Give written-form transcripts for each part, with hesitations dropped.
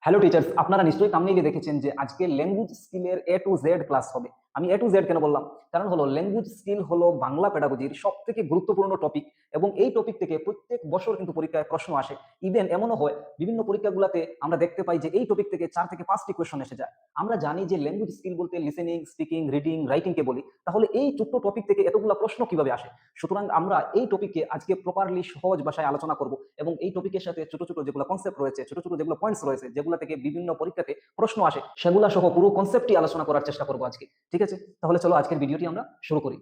Hello teachers, আপনারা নিশ্চয়ই থাম্বনেইলে দেখেছেন যে আজকে ল্যাঙ্গুয়েজ স্কিলের এ টু জেড ক্লাস হবে। আমি এ টু জেড কেন বললাম? কারণ হলো ল্যাঙ্গুয়েজ স্কিল হলো বাংলা পেডাগোজির সব থেকে গুরুত্বপূর্ণ টপিক, এবং এই টপিক থেকে প্রত্যেক বছর কিন্তু পরীক্ষায় প্রশ্ন আসে। ইভেন এমনও হয় বিভিন্ন পরীক্ষাগুলোতে আমরা দেখতে পাই যে এই টপিক থেকে 4 থেকে 5টি কোয়েশ্চন এসে যায়। আমরা জানি যে ল্যাঙ্গুয়েজ স্কিল বলতে লিসেনিং, স্পিকিং, রিডিং, রাইটিং কে বলি। তাহলে এই ছোট্ট টপিক থেকে এতগুলো প্রশ্ন কিভাবে আসে? সুতরাং আমরা এই টপিকে আজকে প্রপারলি সহজ ভাষায় আলোচনা করব, এবং এই টপিকের সাথে ছোট ছোট যেগুলো কনসেপ্ট রয়েছে, ছোট ছোট যেগুলো পয়েন্টস রয়েছে, যেগুলো থেকে বিভিন্ন পরীক্ষাতে প্রশ্ন আসে, সেগুলো সহ পুরো কনসেপ্টই আলোচনা করার চেষ্টা করবো আজকে। ঠিক আছে, তাহলে চলো আজকের ভিডিওটি আমরা শুরু করি।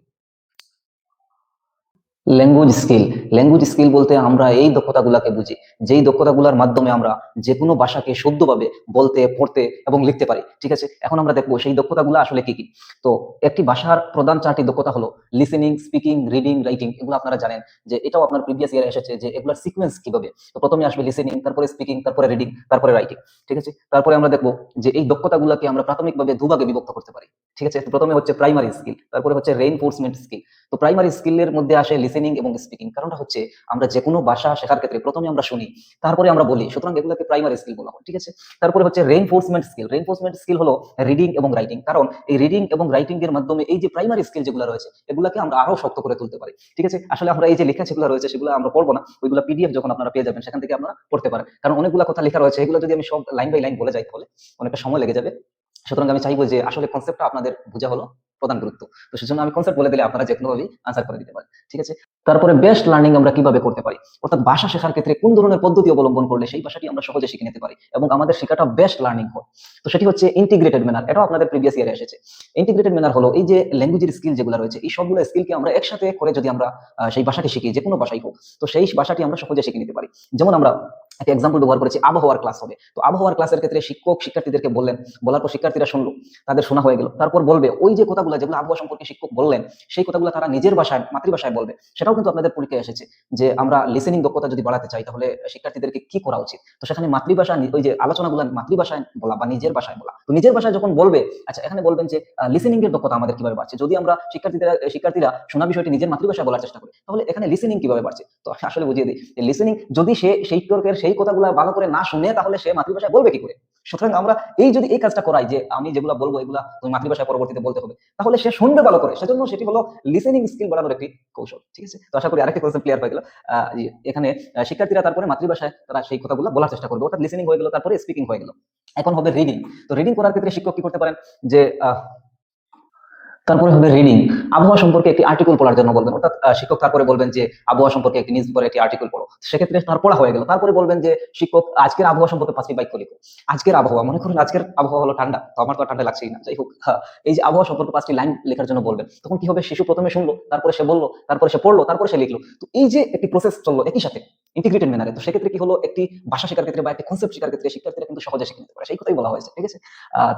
ল্যাঙ্গুয়েজ স্কিল বলতে আমরা এই দক্ষতাগুলোকে বুঝি, যেই দক্ষতাগুলোর মাধ্যমে আমরা যে কোনো ভাষাকে শুদ্ধভাবে বলতে, পড়তে এবং লিখতে পারি। ঠিক আছে, এখন আমরা দেখবো সেই দক্ষতাগুলো আসলে কি কি। তো একটি ভাষার প্রধান 4টি দক্ষতা হলো লিসেনিং, স্পিকিং, রিডিং, রাইটিং। এগুলো আপনারা জানেন যে এটাও আপনার প্রিভিয়াস ইয়ারে এসেছে যে এগুলোর সিকোয়েন্স কিভাবে। তো প্রথমে আসবে লিসেনিং, তারপরে স্পিকিং, তারপরে রিডিং, তারপরে রাইটিং। ঠিক আছে, তারপরে আমরা দেখবো যে এই দক্ষতাগুলোকে আমরা প্রাথমিকভাবে দুভাগে বিভক্ত করতে পারি। ঠিক আছে, তো প্রথমে হচ্ছে প্রাইমারি স্কিল, তারপরে হচ্ছে রেইনফোর্সমেন্ট স্কিল। তো প্রাইমারি স্কিলের মধ্যে আসে লিসেনিং এবং স্পিকিং। কারণটা হচ্ছে আমরা যে কোনো ভাষা শেখার ক্ষেত্রে প্রথমে আমরা শুনি, তারপরে আমরা বলি, সুতরাং এগুলোকে প্রাইমারি স্কিল বলা হয়। ঠিক আছে, তারপরে হচ্ছে রেইনফোর্সমেন্ট স্কিল হলো রিডিং এবং রাইটিং। কারণ এই রিডিং এবং রাইটিং এর মাধ্যমে এই যে প্রাইমারি স্কিল যেগুলো রয়েছে এগুলাকে আমরা আরো শক্ত করে তুলতে পারি। ঠিক আছে, আসলে আমরা এই যে লেখা যেগুলো রয়েছে সেগুলো আমরা পড়বো না, ওইগুলো পিডিএফ যখন আপনারা পেয়ে যাবেন সেখান থেকে আপনারা পড়তে পারেন। কারণ অনেকগুলো কথা লেখা রয়েছে, এগুলো যদি আমি সব লাইন বাই লাইন বলে যাই তাহলে অনেকটা সময় লেগে যাবে। সুতরাং আমি চাইবো যে আসলে কনসেপ্টটা আপনাদের বোঝা হলো প্রধান গুরুত্ব। তো সেজন্য আমি কনসেপ্ট বলে দিলে আপনারা যে কোনো ভাবেই আনসার করে দিতে পারেন। ঠিক আছে, তারপরে বেস্ট লার্নিং আমরা কিভাবে করতে পারি, অর্থাৎ ভাষা শেখার ক্ষেত্রে কোন ধরনের পদ্ধতি অবলম্বন করলে সেই ভাষাটি আমরা সহজে শিখে নিতে পারি এবং আমাদের শেখাটা বেস্ট লার্নিং হয়। তো সেটি হচ্ছে ইন্টিগ্রেটেড ম্যানার। এটাও আপনাদের প্রিভিয়াস ইয়ারে এসেছে। ইন্টিগ্রেটেড ম্যানার হলো এই যে ল্যাঙ্গুয়েজের স্কিল যেগুলো রয়েছে এই সবগুলো স্কিলকে আমরা একসাথে করে যদি আমরা সেই ভাষাটি শিখি, যে কোনো ভাষাই হোক, তো সেই ভাষাটি আমরা সহজে শিখে নিতে পারি। যেমন আমরা একটা এক্সাম্পল ব্যবহার করেছি, আবহাওয়ার ক্লাস হবে। তো আবহাওয়ার ক্লাসের ক্ষেত্রে শিক্ষক শিক্ষার্থীদেরকে বললেন, বলার পর শিক্ষার্থীরা শুনলো, তাদের শোনা হয়ে গেল, তারপর বলবে ওই যে কথাগুলো যেগুলো আবহাওয়া সম্পর্কে শিক্ষক বললেন সেই কথাগুলো তারা নিজের ভাষায়, মাতৃভাষায় বলবে। সেটাও কিন্তু আপনাদের পরীক্ষায় এসেছে যে আমরা লিসেনিং দক্ষতা যদি বাড়াতে চাই তাহলে শিক্ষার্থীদেরকে কি করা উচিত। তো সেখানে মাতৃভাষা, ওই যে আলোচনাগুলো মাতৃভাষায় বলা বা নিজের ভাষায় বলা। তো নিজের ভাষায় যখন বলবে, আচ্ছা এখানে বলবেন যে লিসেনিং এর দক্ষতা আমাদের কিভাবে বাড়ছে, যদি আমরা শিক্ষার্থীরা শোনা বিষয়টি নিজের মাতৃভাষায় বলার চেষ্টা করি তাহলে এখানে লিসেনিং কিভাবে বাড়ছে। তো আসলে বুঝিয়ে দিই যে লিসেনিং যদি সে শিক্ষকের সেই কথাগুলো ভালো করে না শুনে তাহলে সে মাতৃভাষায় বলবে কি করে। সুতরাং আমরা যদি এই কাজটা করাই যে আমি যেগুলো বলবো এগুলা তুমি মাতৃভাষায় পরবর্তীতে বলতে হবে, তাহলে সে শুনবে ভালো করে। সেজন্য সেটি হলো লিসেনিং স্কিল বাড়ানোর একটি কৌশল। ঠিক আছে, তো আশা করি আরেকটি কনসেপ্ট ক্লিয়ার হয়ে গেল। এখানে শিক্ষার্থীরা তারপরে মাতৃভাষায় তারা সেই কথাগুলো বলার চেষ্টা করবে, অর্থাৎ লিসেনিং হয়ে গেল, তারপরে স্পিকিং হয়ে গেল। এখন হবে রিডিং। তো রিডিং করার ক্ষেত্রে শিক্ষক কি করতে পারেন যে তারপরে হবে রিডিং। আবহাওয়া সম্পর্কে একটি আর্টিকেল পড়ার জন্য বলবেন, অর্থাৎ শিক্ষক তারপরে বলবেন যে আবহাওয়া সম্পর্কে একটি নিউজ পেপারে একটি আর্টিকেল পড়ো। সেক্ষেত্রে তার পড়া হয়ে গেল, তারপরে বলবেন যে শিক্ষক আজকের আবহাওয়া সম্পর্কে 5টি বাক্য লিখো। আজকের আবহাওয়া, মনে করুন আজকের আবহাওয়া হলো ঠান্ডা, তো আমার তো ঠান্ডা লাগছেই না, যাই হোক, হ্যাঁ, এই যে আবহাওয়া সম্পর্কে 5টি লাইন লেখার জন্য বলবেন, তখন কি হবে, শিশু প্রথমে শুনলো, তারপরে সে বললো, তারপরে সে পড়লো, তারপরে সে লিখলো। তো এই যে একটি প্রসেস চললো একই সাথে ইন্টিগ্রেটেড ম্যানারে, তো সেক্ষেত্রে কি হলো, একটি ভাষা শেখার ক্ষেত্রে বা একটি কনসেপ্ট শেখার ক্ষেত্রে শিক্ষার্থীরা কিন্তু সহজে শিখে নিতে পারে, সেই কথাই বলা হয়েছে। ঠিক আছে,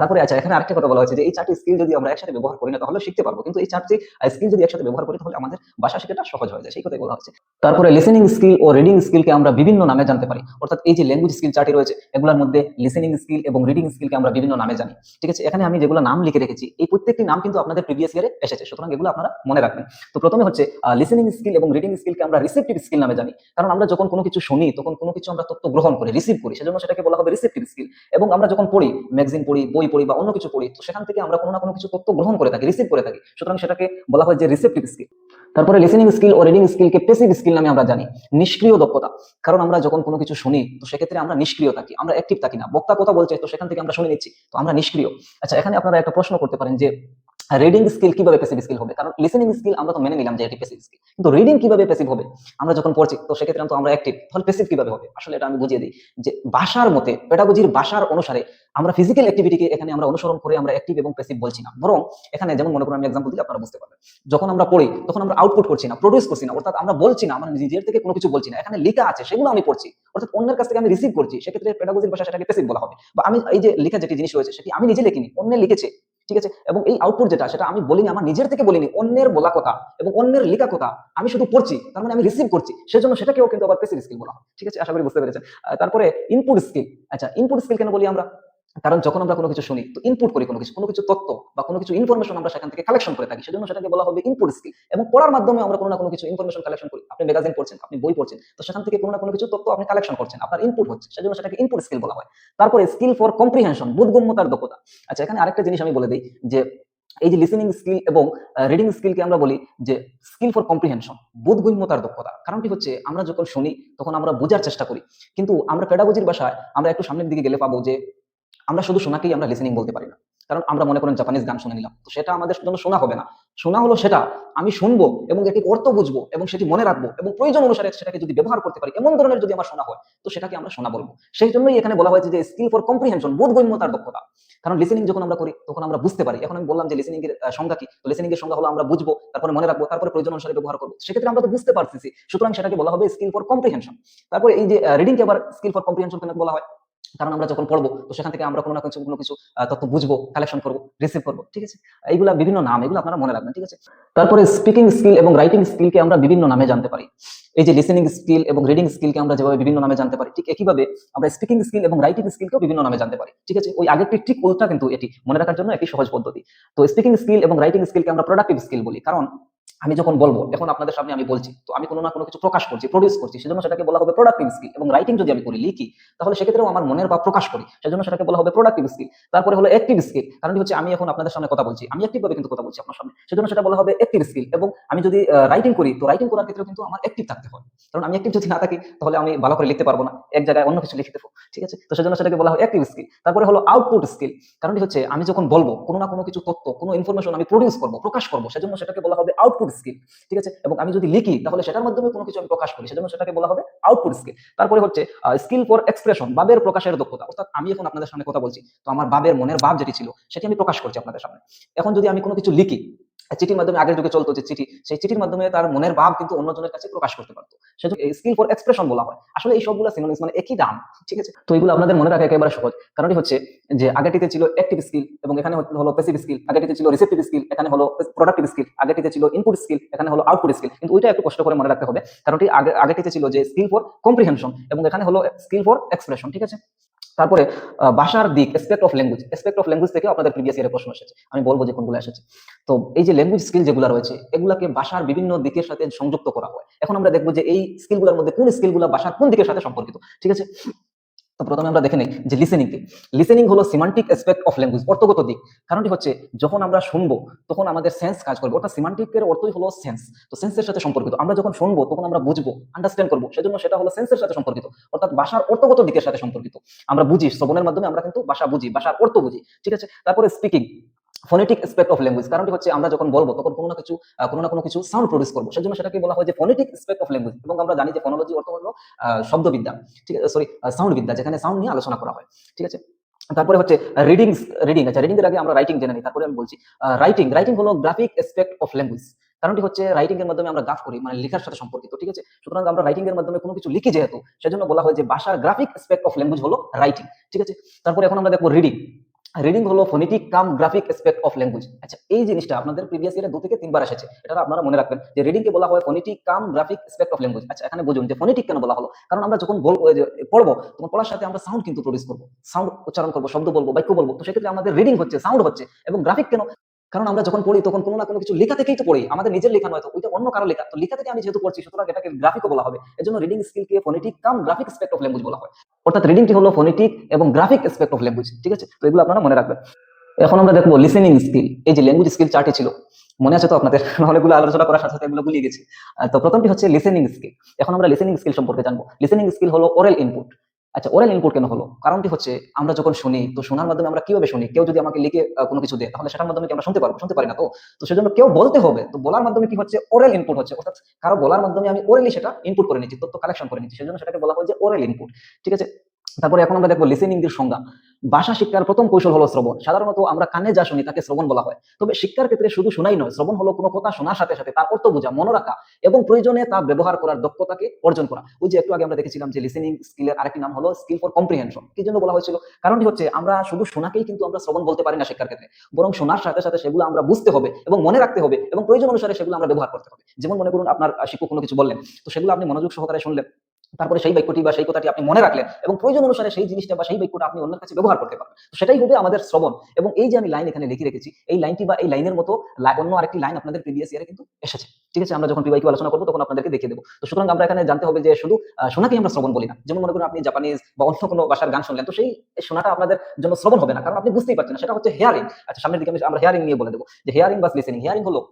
তারপরে আচ্ছা এখানে আরেকটা কথা বলা হয়েছে যে এই 4টি স্কিল যদি আমরা একসাথে ব্যবহার করি না তাহলে শিখতে পারবো, কিন্তু এই 4টি স্কিল যদি একসাথে ব্যবহার করি তাহলে আমাদের ভাষা শেখাটা সহজ হয়ে যায়, সেই কথাই বলা হচ্ছে। তারপরে লিসেনিং স্কিল ও রিডিং স্কিলকে আমরা বিভিন্ন নামে জানতে পারি, অর্থাৎ এই যে ল্যাঙ্গুয়েজ স্কিল 4টি রয়েছে এগুলোর মধ্যে লিসেনিং স্কিল এবং রিডিং স্কিলকে আমরা বিভিন্ন নামে জানি। ঠিক আছে, এখানে আমি যেগুলো নাম লিখে রেখেছি এই প্রত্যেকটি নাম কিন্তু আপনাদের প্রিভিয়াস ইয়ারে এসেছে, সুতরাং এগুলো আপনারা মনে রাখবেন। তো প্রথমে হচ্ছে লিসেনিং স্কিল এবং রিডিং স্কিলকে আমরা রিসেপটিভ স্কিল নামে জানি, কারণ আমরা যখন কোনো কিছু শুনি তখন কোনো কিছু আমরা তথ্য গ্রহণ করি, রিসিভ করি, সেজন্য সেটাকে বলা হবে রিসেপটিভ স্কিল। এবং আমরা যখন পড়ি, ম্যাগাজিন পড়ি, বই পড়ি বা অন্য কিছু পড়ি, তো সেখান থেকে আমরা কোনো না কোনো কিছু তথ্য গ্রহণ করে থাকি, রিসিভ করে থাকি, সুতরাং সেটাকে বলা হয় যে রিসেপটিভ স্কিল। তারপরে লিসেনিং স্কিল ও রিডিং স্কিলকে প্যাসিভ স্কিল নামে আমরা জানি, নিষ্ক্রিয় দক্ষতা। কারণ আমরা যখন কোনো কিছু শুনি তো সেক্ষেত্রে আমরা নিষ্ক্রিয় থাকি, আমরা অ্যাক্টিভ থাকি না, বক্তা কথা বলছে তো সেখান থেকে আমরা শুনে নিচ্ছি, তো আমরা নিষ্ক্রিয়। আচ্ছা এখানে আপনারা একটা প্রশ্ন করতে পারেন যে রিডিং স্কিল কিভাবে প্যাসিভ স্কিল হবে, কারণ লিসেনিং স্কিল আমরা তো মেনে নিলাম যে এটি প্যাসিভ স্কিল, কিন্তু রিডিং কিভাবে প্যাসিভ হবে, আমরা যখন পড়ছি তো সেক্ষেত্রে তো আমরা অ্যাক্টিভ, তাহলে প্যাসিভ কিভাবে হবে। আসলে এটা আমি বুঝিয়ে দিই যে ভাষার মতে, পেডাগোজির ভাষার অনুসারে আমরা ফিজিক্যাল অ্যাক্টিভিটিকে এখানে আমরা অনুসরণ করে আমরা অ্যাক্টিভ এবং প্যাসিভ বলছি না, বরং এখানে যেমন মনে করুন আমি এক্সাম্পল দিলে আপনারা বুঝতে পারবেন, যখন আমরা পড়ি তখন আমরা আউটপুট করছি না, প্রডিউস করছি না, অর্থাৎ আমরা বলছি না, আমরা নিজের থেকে কোনো কিছু বলছি না, এখানে লেখা আছে সেগুলো আমি পড়ছি, অর্থাৎ অন্যের কাছ থেকে আমি রিসিভ করছি, সেক্ষেত্রে পেডাগোজির ভাষা সেটাকে প্যাসিভ বলা হবে। বা আমি এই যে লেখা যেটি জিনিস রয়েছে সেটি আমি নিজে লিখিনি, অন্য লিখেছে। ঠিক আছে, এবং এই আউটপুট যেটা সেটা আমি বলিনি, আমার নিজের থেকে বলিনি, অন্যের বলা কথা এবং অন্যের লেখা কথা আমি শুধু পড়ছি, তার মানে আমি রিসিভ করছি, সেজন্য সেটাকেও কিন্তু আবার প্যাসিভ স্কিল বলা হয়। ঠিক আছে, আশা করি বুঝতে পেরেছেন। তারপরে ইনপুট স্কিল। আচ্ছা ইনপুট স্কিল কেন বলি আমরা, কারণ যখন আমরা কোনো কিছু শুনি তো ইনপুট করি কোনো কিছু তথ্য বা কোনো কিছু ইনফরমেশন আমরা সেখান থেকে কালেকশন করে থাকি, সেজন্য সেটাকে বলা হবে ইনপুট স্কিল। এবং পড়ার মাধ্যমে আমরা কোনো না কোনো কিছু ইনফরমেশন কালেকশন করি। আপনি ম্যাগাজিন পড়ছেন, আপনি বই পড়ছেন, তো সেখান থেকে কোনো না কোনো কিছু তথ্য আপনি কালেকশন করছেন, আপনার ইনপুট হচ্ছে, সেজন্য সেটাকে ইনপুট স্কিল বলা হয়। তারপরে স্কিল ফর কম্প্রিহেনশন, বোধগম্যতার দক্ষতা। আচ্ছা, এখানে আরেকটা জিনিস আমি বলে দিই যে এই যে লিসেনিং স্কিল এবং রিডিং স্কিলকে আমরা বলি যে স্কিল ফর কম্প্রিহেনশন, বোধগম্যতার দক্ষতা। কারণটি হচ্ছে আমরা যখন শুনি তখন আমরা বোঝার চেষ্টা করি, কিন্তু আমরা পেডাগজির ভাষায় আমরা একটু সামনের দিকে গেলে পাবো যে আমরা শুধু শোনাকেই আমরা লিসেনিং বলতে পারি না। কারণ আমরা মনে করেন জাপানিজ গান শুনে নিলাম, তো সেটা আমাদের জন্য শোনা হবে না। শোনা হলো সেটা আমি শুনবো এবং এটির অর্থ বুঝবো এবং সেটি মনে রাখবো এবং প্রয়োজন অনুসারে সেটাকে যদি ব্যবহার করতে পারি, এমন ধরনের যদি আমার শোনা হয়, তো সেটাকে আমরা শোনা বলবো। সেই জন্যই এখানে বলা হয়েছে যে স্কিল ফর কম্প্রিহেনশন, বোধগম্যতার দক্ষতা। কারণ লিসেনিং যখন আমরা করি তখন আমরা বুঝতে পারি। এখন আমি বললাম যে লিসেনিং এর সংজ্ঞা কি, তো লিসেনিং এর সংজ্ঞা হলো আমরা বুঝবো, তারপরে মনে রাখবো, তারপরে প্রয়োজন অনুসারে ব্যবহার করবো। সেক্ষেত্রে আমরা তো বুঝতে পারতেছি, সুতরাং সেটাকে বলা হবে স্কিল ফর কম্প্রিহেনশন। তারপরে এই যে রিডিং কে আবার স্কিল ফর কম্প্রিহেনশন কেন বলা হয়, কারণ আমরা যখন পড়বো তো সেখান থেকে আমরা কোনো না কিছু তথ্য বুঝবো, কালেকশন করবো, রিসিভ করবো। ঠিক আছে, এইগুলা বিভিন্ন নাম, এগুলো আপনারা মনে রাখবেন। ঠিক আছে, তারপরে স্পিকিং স্কিল এবং রাইটিং স্কিলকে আমরা বিভিন্ন নামে জানতে পারি। এই যে লিসেনিং স্কিল এবং রিডিং স্কিলকে আমরা যেভাবে বিভিন্ন নামে জানতে পারি, ঠিক একইভাবে আমরা স্পিকিং স্কিল এবং রাইটিং স্কিলকেও বিভিন্ন নামে জানতে পারি। ঠিক আছে, ওই আগেরটি ঠিক উল্টা, কিন্তু এটি মনে রাখার জন্য একটি সহজ পদ্ধতি। তো স্পিকিং স্কিল এবং রাইটিং স্কিলকে আমরা প্রোডাক্টিভ স্কিল বলি। কারণ আমি যখন বলবো, এখন আপনাদের সামনে আমি বলছি, তো আমি কোনো না কোনো কিছু প্রকাশ করছি, প্রডিউস করছি, সেজন্য সেটাকে বলা হবে প্রোডাক্টিভ স্কিল। এবং রাইটিং যদি আমি করি, লিখি, তাহলে সেক্ষেত্রেও আমার মনের ভাব প্রকাশ করি, সেজন্য সেটাকে বলা হবে প্রোডাক্টিভ স্কিল। তারপরে হলো অ্যাক্টিভ স্কিল, কারণ হচ্ছে আমি এখন আপনাদের সামনে কথা বলছি, আমি অ্যাক্টিভ ভাবে কিন্তু কথা বলছি আপনার সামনে, সেজন্য সেটা বলা হবে অ্যাক্টিভ স্কিল। এবং আমি যদি রাইটিং করি, তো রাইটিং করার ক্ষেত্রেও কিন্তু আমার অ্যাক্টিভ থাকতে হয়। কারণ আমি অ্যাক্টিভ যদি না থাকি, তাহলে আমি ভালো করে লিখতে পারবো না, এক জায়গায় অন্য কিছু লিখে দেবো। ঠিক আছে, তো সেজন্য সেটাকে বলা হয় অ্যাক্টিভ স্কিল। তারপরে হলো আউটপুট স্কিল, কারণটি হচ্ছে আমি যখন বলবো কোনো না কোনো কিছু তথ্য, কোনো ইনফরমেশন আমি প্রডিউস করবো, প্রকাশ করবো, সেজন্য সেটাকে বলা হবে আউটপুট স্কিল। ঠিক আছে, এবং আমি যদি লিখি তাহলে সেটার মাধ্যমে কোনো কিছু আমি প্রকাশ করি, সেজন্য সেটাকে বলা হবে আউটপুট স্কিল। তারপরে হচ্ছে স্কিল ফর এক্সপ্রেশন, ভাবের প্রকাশের দক্ষতা। অর্থাৎ আমি এখন আপনাদের সামনে কথা বলছি, তো আমার ভাবের, মনের ভাব যেটি ছিল সেটি আমি প্রকাশ করছি আপনাদের সামনে। এখন যদি আমি কোনো কিছু লিখি, চিঠির মাধ্যমে, আগের যুগে চলতো যে চিঠি, সেই চিঠির মাধ্যমে তার মনের ভাব কিন্তু অন্যজনের কাছে প্রকাশ করতে পারতো, সেজন্য স্কিল ফর এক্সপ্রেশন বলা হয়। আসলে এই সবগুলো সিনোনিমস, মানে একই দাম। ঠিক আছে, তো এগুলো আপনাদের মনে রাখা একেবারে সহজ। কারণটি হচ্ছে যে আগেটিতে ছিল অ্যাক্টিভ স্কিল এবং এখানে হলো প্যাসিভ স্কিল, আগেটিতে ছিল রিসেপ্টিভ স্কিল, এখানে হলো প্রোডাক্টিভ স্কিল, আগেটিতে ছিল ইনপুট স্কিল, এখানে হলো আউটপুট স্কিল। কিন্তু ওইটা একটু কষ্ট করে মনে রাখতে হবে, কারণটি আগেটিতে ছিল যে স্কিল ফর কম্প্রিহেনশন এবং এখানে হলো স্কিল ফর এক্সপ্রেশন। ঠিক আছে, তারপরে ভাষার দিক, এসপেক্ট অফ ল্যাঙ্গুয়েজ থেকে আপনাদের প্রিভিয়াস ইয়ারে প্রশ্ন এসেছে, আমি বলবো যে কোনগুলো এসেছে। তো এই যে ল্যাঙ্গুয়েজ স্কিল যেগুলো রয়েছে, এগুলাকে ভাষার বিভিন্ন দিকের সাথে সংযুক্ত করা হয়। এখন আমরা দেখবো যে এই স্কিলগুলোর মধ্যে কোন স্কিলগুলো ভাষার কোন দিকের সাথে সম্পর্কিত। ঠিক আছে, তো প্রথমে আমরা দেখে নেই যে লিসেনিং হলো সিমান্টিক অ্যাসপেক্ট অফ ল্যাঙ্গুয়েজ, অর্থগত দিক। কারণটি হচ্ছে যখন আমরা শুনবো তখন আমাদের সেন্স কাজ করবে, অর্থাৎ সিমান্টিকের অর্থই হলো সেন্স। তো সেন্সের সাথে সম্পর্কিত, আমরা যখন শুনবো তখন আমরা বুঝবো, আন্ডারস্ট্যান্ড করবো, সেজন্য সেটা হলো সেন্সের সাথে সম্পর্কিত, অর্থাৎ ভাষার অর্থগত দিকের সাথে সম্পর্কিত। আমরা বুঝি, শ্রবণের মাধ্যমে আমরা কিন্তু ভাষা বুঝি, ভাষার অর্থ বুঝি। ঠিক আছে, তারপরে speaking, phonetic aspect of language. কারণটি হচ্ছে আমরা যখন বলবো তখন কোনো না কোনো কিছু সাউন্ড প্রডিউস করবো, সেজন্য সেটাকে বলা হয় যে ফোনেটিক অ্যাসপেক্ট অফ ল্যাঙ্গুয়েজ। এবং আমরা জানি যে ফোনোলজি অর্থ হলো শব্দবিদ্যা, ঠিক আছে, সরি, সাউন্ড বিদ্যা, যেখানে সাউন্ড নিয়ে আলোচনা করা হয়। ঠিক আছে, তারপরে হচ্ছে রিডিং। আচ্ছা, রিডিং এর আগে আমরা রাইটিং জেনে নিই, তারপরে আমি বলছি রাইটিং হলো গ্রাফিক অ্যাসপেক্ট অফ ল্যাঙ্গুয়েজ। কারণটি হচ্ছে রাইটিং এর মাধ্যমে আমরা গ্রাফ করি, মানে লেখার সাথে সম্পর্কিত। ঠিক আছে, সুতরাং আমরা রাইটিং এর মাধ্যমে কোনো কিছু লিখি যেহেতু, সেজন্য বলা হয় যে ভাষার গ্রাফিক অ্যাসপেক্ট অফ ল্যাঙ্গুয়েজ হলো রাইটিং। ঠিক আছে, তারপরে এখন আমরা দেখবো রিডিং হলো phonetic cum graphic aspect of language. আচ্ছা, এই জিনিসটা আপনাদের প্রিভিয়াস ইয়ারে 2 থেকে 3 বার এসেছে, এটা আপনারা মনে রাখবেন যে রিডিং কে বলা হয় phonetic cum graphic aspect of language. আচ্ছা, এখানে বুঝুন যে ফোনেটিক কেন বলা হলো, কারণ আমরা যখন বলবো, যে পড়বো, তখন পড়ার সাথে আমরা সাউন্ড কিন্তু প্রডিউস করবো, সাউন্ড উচ্চারণ করবো, শব্দ বলবো, বাক্য বলবো। তো সেক্ষেত্রে আমাদের রিডিং হচ্ছে, সাউন্ড হচ্ছে। এবং গ্রাফিক কেন, কারণ আমরা যখন পড়ি তখন কোনো না কোনো কিছু লেখা থেকেই তো পড়ি, আমাদের নিজের লেখা নয়, তো ওইটা অন্য কারো লেখা, তো লেখা থেকে আমি যেহেতু পড়ছি, সুতরাং এটাকে গ্রাফিকও বলা হবে। এজন্য রিডিং স্কিলকে phonetic cum graphic aspect of language বলা হয়। অর্থাৎ রিডিংটি হলো ফোনেটিক এবং গ্রাফিক অ্যাসপেক্ট অফ ল্যাঙ্গুয়েজ। ঠিক আছে, তো এগুলো আপনারা মনে রাখবেন। এখন আমরা দেখবো লিসেনিং স্কিল। এই যে ল্যাঙ্গুয়েজ স্কিল চারটি ছিল, মনে আছে তো আপনাদের? অনেকগুলো আলোচনা করার সাথে সাথে এগুলো ভুলিয়ে গেছি। তো প্রথমটি হচ্ছে লিসেনিং স্কিল। এখন আমরা লিসেনিং স্কিল সম্পর্কে জানবো। লিসেনিং স্কিল হলো ওরাল ইনপুট। আচ্ছা, ওরাল ইনপুট কেন হলো? কারণটি হচ্ছে আমরা যখন শুনি, তো শোনার মাধ্যমে আমরা কিভাবে শুনি? কেউ যদি আমাকে লিখে কোনো কিছু দেয়, তাহলে সেটার মাধ্যমে কি আমরা শুনতে পারবো? শুনতে পারি না। তো সেজন্য কেউ বলতে হবে, তো বলার মাধ্যমে কি হচ্ছে? ওরাল ইনপুট হচ্ছে, অর্থাৎ কারো বলার মাধ্যমে আমি ওরালি সেটা ইনপুট করে নিচ্ছি, তথ্য কালেকশন করে নিচ্ছি, সেজন্য সেটাকে বলা হয় যে ওরাল ইনপুট। ঠিক আছে, তারপরে এখন আমরা দেখবো লিসেনিং এর সংজ্ঞা। ভাষা শিক্ষার প্রথম কৌশল হলো শ্রবণ। সাধারণত আমরা কানে যা শুনি তাকে শ্রবণ বলা হয়। তবে শিক্ষার ক্ষেত্রে শুধু শোনাই নয়, শ্রবণ হলো কোনো কথা শোনার সাথে সাথে তার অর্থ বোঝা, মনে রাখা এবং প্রয়োজনে তা ব্যবহার করার দক্ষতাকে অর্জন করা। ওই যে একটু আগে আমরা দেখেছিলাম যে লিসেনিং স্কিলের আরেকটি নাম হলো স্কিল ফর কম্প্রিহেনশন। কি জন্য বলা হয়েছিল? কারণটি হচ্ছে আমরা শুধু শোনাকেই কিন্তু আমরা শ্রবণ বলতে পারি না শিক্ষার ক্ষেত্রে, বরং শোনার সাথে সাথে সেগুলো আমরা বুঝতে হবে এবং মনে রাখতে হবে এবং প্রয়োজন অনুসারে সেগুলো আমরা ব্যবহার করতে হবে। যেমন মনে করুন আপনার শিক্ষক কোনো কিছু বললেন, তো সেগুলো আপনি মনোযোগ সহকারে শুনলেন, তারপরে সেই বাক্যটি বা সেই কথাটি আপনি মনে রাখলেন এবং প্রয়োজন অনুসারে সেই জিনিসটা বা সেই বাক্যটা আপনি অন্যের কাছে ব্যবহার করতে পারবেন। তো সেটাই হবে আমাদের শ্রবণ। এবং এই যে আমি লাইন এখানে লিখে রেখেছি, এই লাইনটি বা এই লাইনের মতো অন্য আরেকটি লাইন আপনাদের প্রিভিয়াস ইয়ারে কিন্তু এসেছে। ঠিক আছে, আমরা যখন পিওয়াইকিউ আলোচনা করবো তখন আপনাদেরকে দেখিয়ে দেবো। তো সুতরাং আমরা এখানে জানতে হবে যে শুধু শোনাকেই আমরা শ্রবণ বলি না। যেমন মনে করুন আপনি জাপানিজ বা অন্য কোনো ভাষার গান শুনলেন, তো সেই শোনাটা আপনাদের জন্য শ্রবণ হবে না, কারণ আপনি বুঝতেই পারছেন না, সেটা হচ্ছে হেয়ারিং। আচ্ছা, সামনের দিকে আমরা হেয়ারিং নিয়ে বলে দেবো যে হেয়ারিং বা লিসেনিং। হেয়ারিং হলো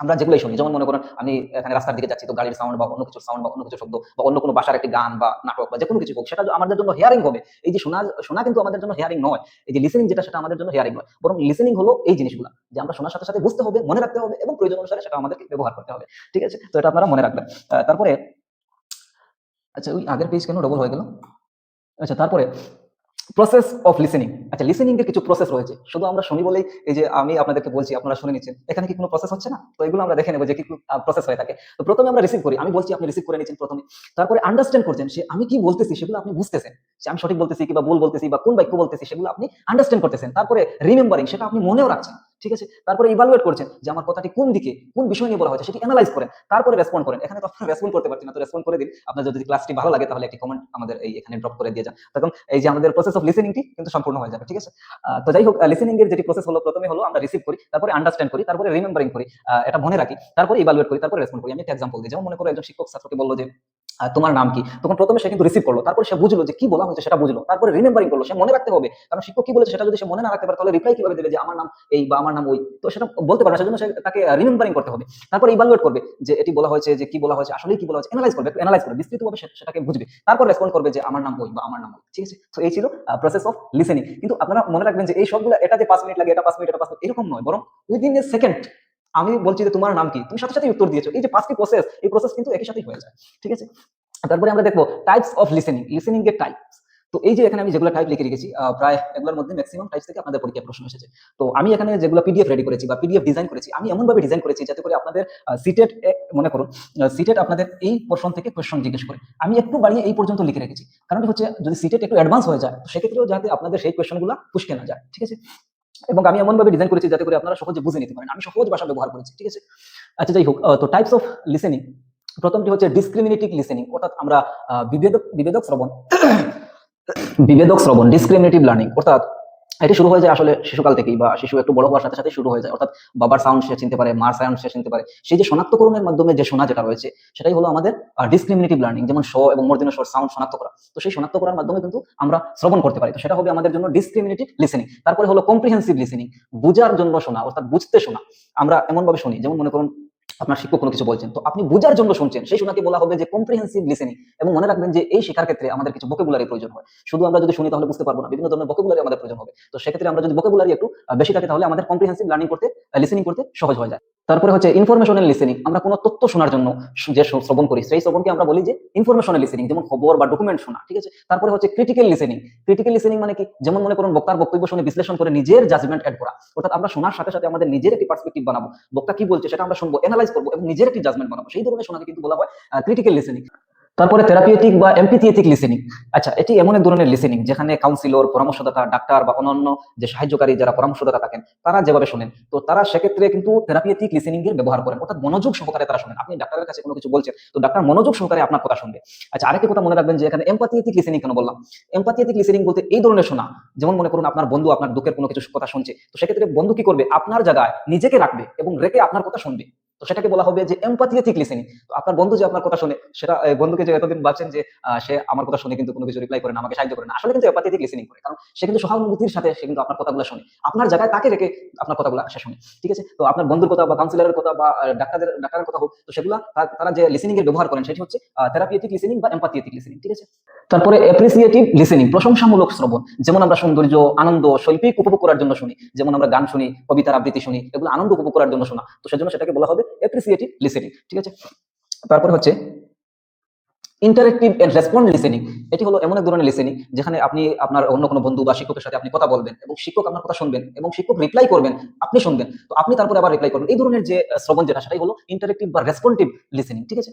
আমরা যেগুলোই শুনি, যেমন মনে করেন আমি এখানে রাস্তার দিকে যাচ্ছি, তো গাড়ির সাউন্ড বা অন্য কিছুর সাউন্ড বা অন্য কিছু শব্দ বা অন্য কোনো ভাষার একটি গান বা নাটক বা যে কোনো কিছু হোক, সেটা আমাদের জন্য হেয়ারিং হবে। এই যে শোনা শোনা কিন্তু আমাদের জন্য হেয়ারিং নয়। এই যে লিসেনিং যেটা, সেটা আমাদের জন্য হেয়ারিং নয়, বরং লিসেনিং হলো এই জিনিসগুলো যে আমরা শোনার সাথে সাথে বুঝতে হবে, মনে রাখতে হবে এবং প্রয়োজন অনুসারে সেটা আমাদেরকে ব্যবহার করতে হবে। ঠিক আছে, তো এটা আপনারা মনে রাখবেন। তারপরে আচ্ছা, ওই আগের পেজ কেন ডবল হয়ে গেল? আচ্ছা, তারপরে প্রসেস অফ লিসেনিং। আচ্ছা, লিসেনিং এর কিছু প্রসেস রয়েছে, শুধু আমরা শুনি বলেই এই যে আমি আপনাদেরকে বলছি আপনারা শুনে নিচ্ছেন, এখানে কি কোনো প্রসেস হচ্ছে না? তো এগুলো আমরা দেখে নেবো যে কি প্রসেস হয়ে থাকে। তো প্রথমে আমরা রিসিভ করি, আমি বলছি আপনি রিসিভ করে নিচ্ছেন প্রথমে। তারপরে আন্ডারস্ট্যান্ড করছেন, সে আমি কি বলতেছি সেগুলো আপনি বুঝতেছেন, যে আমি সঠিক বলতেছি কিংবা ভুল বলতেছি বা কোন বাক্য বলতেছি সেগুলো আপনি আন্ডারস্ট্যান্ড করতেছেন। তারপরে রিমেম্বারিং, সেটা আপনি মনেও রাখছেন। ঠিক আছে, তারপরে ইভালুয়েট করছেন যে আমার কথাটি কোন দিকে কোন বিষয় নিয়ে বলা হয়েছে সেটি অ্যানালাইজ করেন, তারপরে রেসপন্ড করেন। এখানে তো আপনারা রেসপন্ড করতে পারছেন না, তো রেসপন্ড করে দিন। আপনার যদি ক্লাসটি ভালো লাগে তাহলে একটি কমেন্ট আমাদের এই এখানে ড্রপ করে দিয়ে যান, তখন এই যে আমাদের প্রসেস অফ লিসেনিংটি কিন্তু সম্পূর্ণ হয়ে যাবে। ঠিক আছে, তো যাই হোক, লিসেনিং এর যেটি প্রসেস হলো, প্রথমে হলো আমরা রিসিভ করি, তারপরে আন্ডারস্ট্যান্ড করি, তারপরে রিমেম্বারিং করি, এটা মনে রাখি, তারপরে ইভালুয়েট করি, তারপরে রেসপন্ড করি। আমি একটা এক্সাম্পল দিই, যেমন মনে করো একজন শিক্ষক ছাত্রকে বললো যে তোমার নাম কি, তখন প্রথমে সে কিন্তু রিসিভ করলো, তারপরে সে বুঝলো যে কি বলা হয়েছে সেটা বুঝলো, তারপরে রিমেম্বারিং করলো, সে মনে রাখতে হবে, কারণ শিক্ষক কি বলেছে সেটা যদি সে মনে না রাখতে পারে তাহলে রিপ্লাই কিভাবে দেবে যে আমার নাম এই বা আমার নাম ওই, তো সেটা বলতে পারে না, সেজন্য সে তাকে রিমেম্বারিং করতে হবে। তারপরে ইভালুয়েট করবে যে এটি বলা হয়েছে, যে কি বলা হয়েছে, আসলে কি বলা হয়েছে, এনালাইজ করবে, এনালাইজ করে বিস্তৃতভাবে সেটাকে বুঝবে, তারপর রেসপন্ড করবে যে আমার নাম ওই বা আমার নাম ওই। ঠিক আছে, তো এই ছিল প্রসেস অফ লিসেনিং। কিন্তু আপনারা মনে রাখবেন যে এই সবগুলো, এটা যে 5 মিনিট লাগে, এটা 5 মিনিট, এটা 5 মিনিট, এরকম নয়, বরং উইদিন এ সেকেন্ড আমি বলছি যে তোমার নাম কি, তুমি সাথে সাথে উত্তর দিয়েছো। এই যে 5টি প্রসেস, এই প্রসেস কিন্তু একই সাথেই হয়ে যায়। ঠিক আছে, তারপরে আমরা দেখবো টাইপস অফ লিসেনিং, লিসেনিং এর টাইপস। তো এই যে এখানে আমি যেগুলো টাইপ লিখে রেখেছি, প্রায় এগুলোর মধ্যে ম্যাক্সিমাম টাইপস থেকে আপনাদের পরীক্ষায় প্রশ্ন এসেছে। তো আমি এখানে যেগুলো পিডিএফ রেডি করেছি বা পিডিএফ ডিজাইন করেছি, আমি এমন ভাবে ডিজাইন করেছি যাতে করে আপনাদের সিটেট, মনে করুন সিটেট আপনাদের এই পোর্শন থেকে কোশ্চেন জিজ্ঞেস করে, আমি একটু বাড়িয়ে এই পর্যন্ত লিখে রেখেছি। কারণটি হচ্ছে যদি সিটেট একটু অ্যাডভান্স হয়ে যায়, তো সেক্ষেত্রেও যাতে আপনাদের সেই কোশ্চেনগুলো পুষ্কে না যায়। ঠিক আছে, এবং আমি এমন ভাবে ডিজাইন করেছি যাতে করে আপনারা সহজে বুঝে নিতে পারেন, আমি সহজ ভাষা ব্যবহার করেছি। ঠিক আছে, আচ্ছা যাই হোক, তো টাইপস অফ লিসেনিং, প্রথমটি হচ্ছে ডিসক্রিমিনেটিভ লিসেনিং, অর্থাৎ আমরা বিভেদক শ্রবণ বিভেদক শ্রবণ, ডিসক্রিমিনেটিভ লার্নিং, অর্থাৎ এটি শুরু হয়ে যায় আসলে শিশুকাল থেকেই, বা শিশু একটু বড় হওয়ার সাথে সাথে শুরু হয়ে যায়। অর্থাৎ বাবার সাউন্ড সে চিনতে পারে, মার সাউন্ড সে চিনতে পারে, সেই যে শনাক্তকরণের মাধ্যমে যে শোনা যেটা রয়েছে, সেটাই হলো আমাদের ডিসক্রিমিনেটিভ লার্নিং। যেমন শ এবং মূর্ধন্য ষর সাউন্ড শনাক্ত করা, তো সেই শনাক্ত করার মাধ্যমে কিন্তু আমরা শ্রবণ করতে পারি, তো সেটা হবে আমাদের জন্য ডিসক্রিমিনেটিভ লিসেনিং। তারপরে হলো কম্প্রিহেন্সিভ লিসেনিং, বুঝার জন্য শোনা, অর্থাৎ বুঝতে শোনা। আমরা এমন ভাবে শুনি, যেমন মনে করুন আপনার শিক্ষক কোনো কিছু বলছেন, তো আপনি বুঝার জন্য শুনছেন, সেই শোনাকে বলা হবে যে কম্প্রিহেন্সিভ লিসেনিং। এবং মনে রাখবেন যে এই শেখার ক্ষেত্রে আমাদের কিছু ভোকাবুলারি প্রয়োজন হয়, শুধু আমরা যদি শুনি তাহলে বুঝতে পারবো না, বিভিন্ন ধরনের ভোকাবুলারি আমাদের প্রয়োজন হবে। তো সেক্ষেত্রে আমরা যদি ভোকাবুলারি একটু বেশি থাকে তাহলে আমাদের কম্প্রিহেন্সিভ লার্নিং করতে, লিসেনিং করতে সহজ হয়ে যায়। তারপরে হচ্ছে ইনফরমেশনাল লিসেনিং, আমরা কোনো তথ্য শোনার জন্য যে শ্রবণ করি, সেই শ্রবণকে আমরা বলি যে ইনফরমেশনাল লিসেনিং, যেমন খবর বা ডকুমেন্ট শোনা। ঠিক আছে, তারপরে হচ্ছে ক্রিটিক্যাল লিসেনিং। ক্রিটিক্যাল লিসেনিং মানে কি, যেমন মনে করুন বক্তার বক্তব্য শুনে বিশ্লেষণ করে নিজের জাজমেন্ট এড করা, অর্থাৎ আমরা শোনার সাথে সাথে আমাদের নিজের একটি পার্সপেক্টিভ বানাবো, বক্তা কি বলছে সেটা আমরা শুনবো, এনালাইজ করবো এবং নিজের একটি জাজমেন্ট বানাবো, সেই ধরনের শোনাকে কিন্তু বলা হয় ক্রিটিক্যাল লিসেনিং। তারপরে থেরাপিউটিক বা এমপিথিয়েটিক লিসেনিং। আচ্ছা, এটি এমন এক ধরনের লিসেনিং যেখানে কাউন্সিলর, পরামর্শদাতা, ডাক্তার বা অন্যান্য যে সাহায্যকারী যারা পরামর্শদাতা থাকেন, তারা যেভাবে শোনেন, তো তারা সেক্ষেত্রে কিন্তু থেরাপিউটিক লিসেনিং এর ব্যবহার করেন, অর্থাৎ মনোযোগ সহকারে তারা শোনেন। আপনি ডাক্তারের কাছে কোনো কিছু বলছেন, তো ডাক্তার মনোযোগ সহকারে আপনার কথা শুনবে। আচ্ছা, আরেকটি কথা মনে রাখবেন যে এখানে এমপ্যাথিয়েটিক লিসেনিং কেন বললাম, এমপ্যাথিয়েটিক লিসেনিং বলতে এই ধরনের শোনা, যেমন মনে করুন আপনার বন্ধু আপনার দুঃখের কোনো কিছু কথা শুনছে, তো সেক্ষেত্রে বন্ধু কি করবে, আপনার জায়গায় নিজেকে রাখবে এবং রেখে আপনার কথা শুনবে, তো সেটাকে বলা হবে যে এমপ্যাথিয়েটিক লিসেনিং। তো আপনার বন্ধু যে আপনার কথা শুনে, সেটা বন্ধুকে যে এতদিন ভাবছেন যে সে আমার কথা শুনে কিন্তু কোনো কিছু রিপ্লাই করে না, আমাকে সাহায্য করে না, আসলে কিন্তু এমপ্যাথিয়েটিক লিসেনিং করে, কারণ সে কিন্তু সহানুভূতির সাথে সে কিন্তু আপনার কথাগুলো শুনে, আপনার জায়গায় তাকে রেখে আপনার কথাগুলো সে শুনে। ঠিক আছে, তো আপনার বন্ধুর কথা বা কাউন্সিলরের কথা বা ডাক্তারের কথা হোক, তো সেগুলো তারা যে লিসেনিং এর ব্যবহার করেন সেটি হচ্ছে থেরাপিউটিক লিসেনিং বা এমপ্যাথিয়েটিক লিসেনিং। ঠিক আছে, তারপরে অ্যাপ্রিসিয়েটিভ লিসেনিং, প্রশংসামূলক শ্রবণ, যেমন আমরা সৌন্দর্য, আনন্দ, শৈল্পিক উপভোগ করার জন্য শুনি, যেমন আমরা গান শুনি, কবিতার আবৃত্তি শুনি, এগুলো আনন্দ উপভোগ করার জন্য শোনা, তো সেজন্য সেটাকে বলা হবে অ্যাপ্রিসিয়েটিভ লিসেনিং। ঠিক আছে, তারপরে হচ্ছে ইন্টারেক্টিভ এন্ড রেসপন্ড লিসেনিং। এটি হলো এমন এক ধরনের লিসেনিং যেখানে আপনি আপনার অন্য কোনো বন্ধু বা শিক্ষকের সাথে আপনি কথা বলবেন এবং শিক্ষক আপনার কথা শুনবেন এবং শিক্ষক রিপ্লাই করবেন, আপনি শুনবেন, তো আপনি তারপরে আবার রিপ্লাই করবেন। এই ধরনের যে শ্রবণ যেটা, সেটাই হলো ইন্টারেক্টিভ বা রেসপন্টিভ লিসেনিং। ঠিক আছে,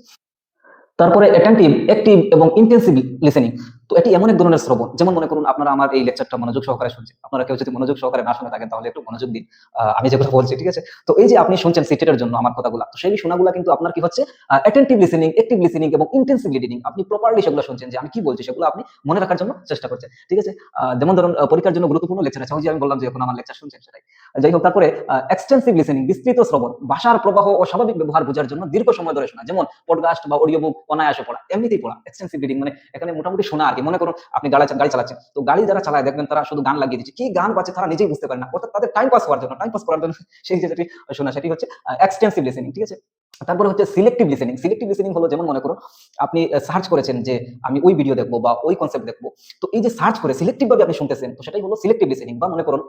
তারপরে অ্যাটেন্টিভ, অ্যাক্টিভ এবং ইন্টেন্সিভ লিসেনিং। তো এটি এমন এক ধরনের শ্রবণ, যেমন মনে করুন আপনারা আমার এই লেকচারটা মনোযোগ সহকারে শুনছেন, আপনারা কেউ যদি মনোযোগ সহকারে না শুনে থাকেন তাহলে একটু মনোযোগ দিন, আমি যেগুলো বলছি, ঠিক আছে? তো এই যে আপনি শুনছেন সিটেটের জন্য আমার কথাগুলো, তো সেই শোনাগুলা কিন্তু আপনার কি হচ্ছে, অ্যাটেন্টিভ লিসেনিং, অ্যাক্টিভ লিসেনিং এবং ইন্টেন্সিভ লিসেনিং। আপনি প্রপারলি সেগুলো শুনছেন যে আমি কি বলছি, সেগুলো আপনি মনে রাখার জন্য চেষ্টা করছেন, ঠিক আছে? যেমন ধরুন পরীক্ষার জন্য গুরুত্বপূর্ণ লেকচার আছে, ওই যে আমি বললাম যে এখন আমার লেকচার শুনছেন সেটাই। যাই হোক, তারপরে এক্সটেন্সিভ লিসেনিং, বিস্তৃত শ্রবণ, ভাষার প্রবাহ ও স্বাভাবিক ব্যবহার বোঝার জন্য দীর্ঘ সময় ধরে শোনা, যেমন পডকাস্ট বা অডিও বুক অনায়াসে পড়া, এমনিতেই পড়া। এক্সটেন্সিভ রিডিং মানে এখানে মোটামুটি শোনা আর কি। মনে করুন আপনি গাড়ি চালাচ্ছেন, তো গাড়ি যারা চালায় দেখবেন তারা শুধু গান লাগিয়ে দিচ্ছে, কি গান বাজছে তারা নিজেই বুঝতে পারে না, অর্থাৎ তাদের টাইম পাস হওয়ার জন্য, টাইম পাস করার জন্য সেই যেটি শোনা, সেটি হচ্ছে এক্সটেন্সিভ লিসেনিং, ঠিক আছে? তারপরে হচ্ছে সিলেক্টিভ লিসেনিং। সিলেক্টিভ লিসেনিং হলো, যেমন মনে করুন আপনি সার্চ করেছেন যে আমি ওই ভিডিও দেখবো বা ওই কনসেপ্ট দেখবো, তো এই যে সার্চ করে সিলেক্টিভ ভাবে আপনি শুনতেছেন, তো সেটাই হলো সিলেক্টিভ লিসেনিং। বা মনে করুন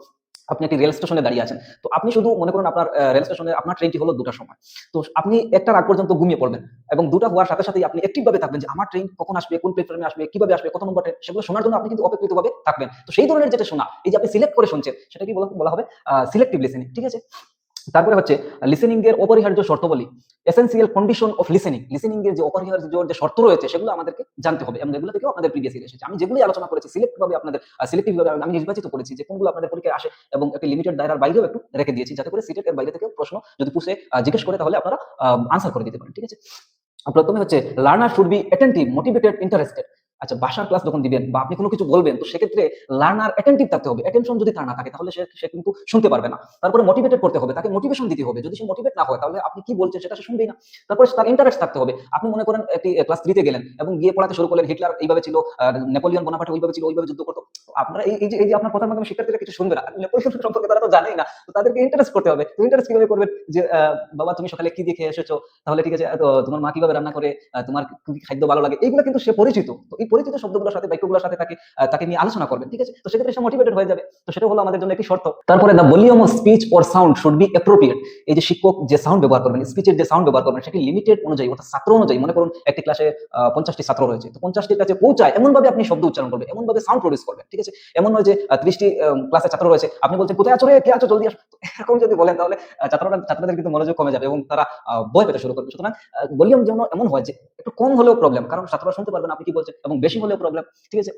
আপনি একটি রেল স্টেশনে দাঁড়িয়ে আছেন, তো আপনি শুধু মনে করুন আপনার রেল স্টেশনে আপনার ট্রেনটি হলো 2টার সময়, তো আপনি 1টার আগ পর্যন্ত ঘুমিয়ে পড়বেন এবং 2টা হওয়ার সাথে সাথেই আপনি অ্যাক্টিভ ভাবে থাকবেন যে আমার ট্রেন কখন আসবে, কোন প্ল্যাটফর্মে আসবে, কিভাবে আসবে, কত নম্বর ট্রেন, সেগুলো শোনার জন্য আপনি কিন্তু অপেক্ষিত ভাবে থাকবেন। তো সেই ধরনের যেটা শোনা, এই যে আপনি সিলেক্ট করে শুনছেন, সেটাকে বলা হবে সিলেক্টিভ লিসেনিং, ঠিক আছে? তারপরে হচ্ছে লিসেনিং এর অপরিহার্য শর্তাবলী, essential condition of listening. Listening এর যে অপরিহার্য যে শর্ত রয়েছে সেগুলো আমাদেরকে জানতে হবে, এবং এগুলো থেকেও আমাদের প্রিভিয়াস ইয়ার এসেছে। আমি যেগুলো আলোচনা করেছি সিলেক্ট ভাবে আপনাদের সিলেক্টিভ ভাবে আমি নির্বাচিত করেছি যে কোনগুলো আপনাদের পরীক্ষায় আসে, এবং একটা লিমিটেড দায়রার বাইরেও একটু রেখে দিয়েছি, যাতে করে সিটেট এর বাইরে থেকে প্রশ্ন যদি পুষে জিজ্ঞেস করে তাহলে আপনারা আনসার করে দিতে পারেন, ঠিক আছে? প্রথমে হচ্ছে learner should be attentive, motivated, interested. আচ্ছা, ভাষার ক্লাস যখন দিবেন বা আপনি কোনো কিছু বলবেন, তো সেক্ষেত্রে লার্নার অ্যাটেন্টিভ থাকতে হবে। অ্যাটেনশন যদি তার না থাকে তাহলে সে কিন্তু শুনতে পারবে না। তারপরে মোটিভেটেড করতে হবে, তাকে মোটিভেশন দিতে হবে। যদি সে মোটিভেট না হয় তাহলে আপনি কি বলছেন সেটা সে শুনবেই না। তারপরে তার ইন্টারেস্ট থাকতে হবে। আপনি মনে করেন একটি ক্লাস 3 তে গেলেন এবং গিয়ে পড়াতে শুরু করলেন, হিটলার এইভাবে ছিল, নেপোলিয়ন বোনাপার্ট ওইভাবে ছিল, ওইভাবে যুদ্ধ করতো। আপনারা এই যে আপনার কথার মাধ্যমে শিক্ষার্থীরা কিছু শুনবে না, নেপোলিয়ন সম্পর্কে তারা তো জানেই না। তো তাদেরকে ইন্টারেস্ট করতে হবে। তো ইন্টারেস্ট কিভাবে করবেন যে বাবা তুমি সকালে কি দিয়ে খেয়ে এসেছো, তাহলে ঠিক আছে, তো তোমার মা কিভাবে রান্না করে, তোমার কি কি খাদ্য ভালো লাগে, এইগুলো কিন্তু সে পরিচিত। তো এই পরিচিত শব্দগুলোর সাথে, বাক্যগুলোর সাথে তাকে নিয়ে আলোচনা করবেন, ঠিক আছে? তো সেক্ষেত্রে সে মোটিভেটেড হয়ে যাবে। তো সেটা হলো আমাদের জন্য একটি শর্ত। তারপরে the volume of speech or sound should be appropriate. এই যে শিক্ষক যে সাউন্ড ব্যবহার করবেন, স্পিচের যে সাউন্ড ব্যবহার করবেন, সেটি লিমিটেড অনুযায়ী, অর্থাৎ ছাত্র অনুযায়ী। মনে করুন একটি ক্লাসে 50টি ছাত্র রয়েছে, তো 50টির কাছে পৌঁছায় এমন ভাবে আপনি শব্দ উচ্চারণ করবেন, এমন ভাবে সাউন্ড প্রডিউস করবেন, ঠিক আছে? এমন নয় যে 30টি ক্লাসে ছাত্র রয়েছে, আপনি বলছেন কোথায় আছো রে, কে আছো, জলদি আসো। তো এরকম যদি বলেন তাহলে ছাত্রদের কিন্তু মনোযোগ কমে যাবে এবং তারা ভয় পেতে শুরু করবে। সুতরাং ভলিউম যেন এমন হয় যে একটু কম হলেও প্রবলেম, কারণ ছাত্ররা শুনতে পারবে না আপনি কি বলছেন, এবং বেশি হলেও প্রবলেম, ঠিক আছে?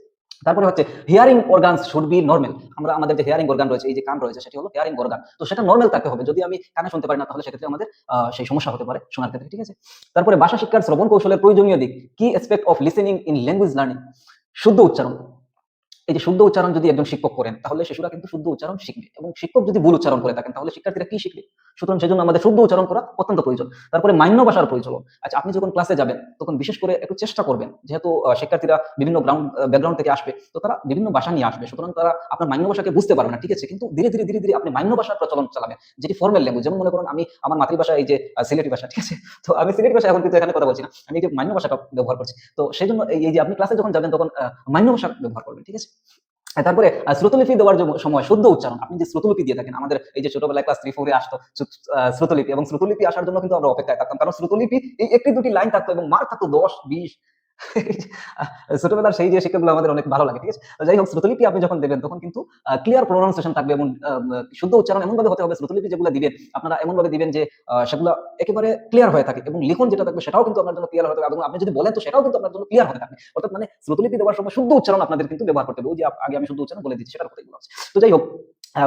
তারপরে হচ্ছে hearing organs should be normal. আমাদের যে হিয়ারিং অর্গান রয়েছে, এই যে কান রয়েছে, সেটি হলো হিয়ারিং অর্গান। তো সেটা নরমাল থাকতে হবে। যদি আমি কানে শুনতে পারি না তাহলে সেক্ষেত্রে আমাদের সেই সমস্যা হতে পারে শোনার ক্ষেত্রে, ঠিক আছে? তারপরে ভাষা শিক্ষার শ্রবণ কৌশলের প্রয়োজনীয় দিক, কি aspect of listening in language learning. শুদ্ধ উচ্চারণ। এই যে শুদ্ধ উচ্চারণ যদি একজন শিক্ষক করেন তাহলে শিশুরা কিন্তু শুদ্ধ উচ্চারণ শিখবে, এবং শিক্ষক যদি ভুল উচ্চারণ করে থাকেন তাহলে শিক্ষার্থীরা কি শিখবে? সুতরাং সেজন্য আমাদের শুদ্ধ উচ্চারণ করা অত্যন্ত প্রয়োজন। তারপরে মান্য ভাষার পরিচলন। আচ্ছা, আপনি যখন ক্লাসে যাবেন তখন বিশেষ করে একটু চেষ্টা করবেন, যেহেতু শিক্ষার্থীরা বিভিন্ন ব্যাকগ্রাউন্ড থেকে আসবে, তো তারা বিভিন্ন ভাষা নিয়ে আসবে, সুতরাং তারা আপনার মান্য ভাষাকে বুঝতে পারবে না, ঠিক আছে? কিন্তু ধীরে ধীরে ধীরে ধীরে আপনি মান্য ভাষার প্রচলন চালাবেন, যেটি ফর্মাল ল্যাঙ্গুয়েজ। যেমন মনে করুন আমি আমার মাতৃভাষা এই যে সিলেটি ভাষা, ঠিক আছে? তো আমি সিলেটি ভাষা এখন কিন্তু এখানে কথা বলছি না, আমি এই যে মান্য ভাষাটা ব্যবহার করছি। তো সেই জন্য এই যে আপনি ক্লাসে যখন যাবেন তখন মান্য ভাষা ব্যবহার করবেন, ঠিক আছে? তারপরে শ্রুতলিপি দেওয়ার সময় শুদ্ধ উচ্চারণ। আপনি যে শ্রুতলিপি দিয়ে থাকেন, আমাদের এই যে ছোটবেলায় ক্লাস 3-4 এ আসতো শ্রুতলিপি, এবং শ্রুতলিপি আসার জন্য কিন্তু আমরা অপেক্ষায় থাকতাম, কারণ শ্রুতলিপি এই একটি দুটি লাইন থাকতো এবং মার্ক থাকতো 10-20। ছোটবেলার সেই যে শিক্ষাগুলো আমাদের অনেক ভালো লাগে, ঠিক আছে? তো যাই হোক, শ্রুতলিপি আপনি যখন দেবেন তখন কিন্তু ক্লিয়ার প্রোনাউন্সিয়েশন থাকবে, এবং শুদ্ধ উচ্চারণ এমন ভাবে হতে হবে। শ্রুতলিপি যেগুলো দিবেন আপনারা এমন ভাবে দিবেন যে সেগুলো একেবারে ক্লিয়ার হয়ে থাকে, এবং লিখন যেটা থাকবে সেটাও কিন্তু আপনার জন্য ক্লিয়ার হতে হবে, এবং আপনি যদি বলেন তো সেটাও কিন্তু আপনার জন্য ক্লিয়ার হতে থাকবে। অর্থাৎ মানে শ্রুতলিপি দেওয়ার সময় শুদ্ধ উচ্চারণ আপনাদের কিন্তু ব্যবহার করতে হবে। ওই যে আগে আমি শুদ্ধ উচ্চারণ বলে দিচ্ছি, সেটার কথাই বলা হচ্ছে। তো যাই হোক,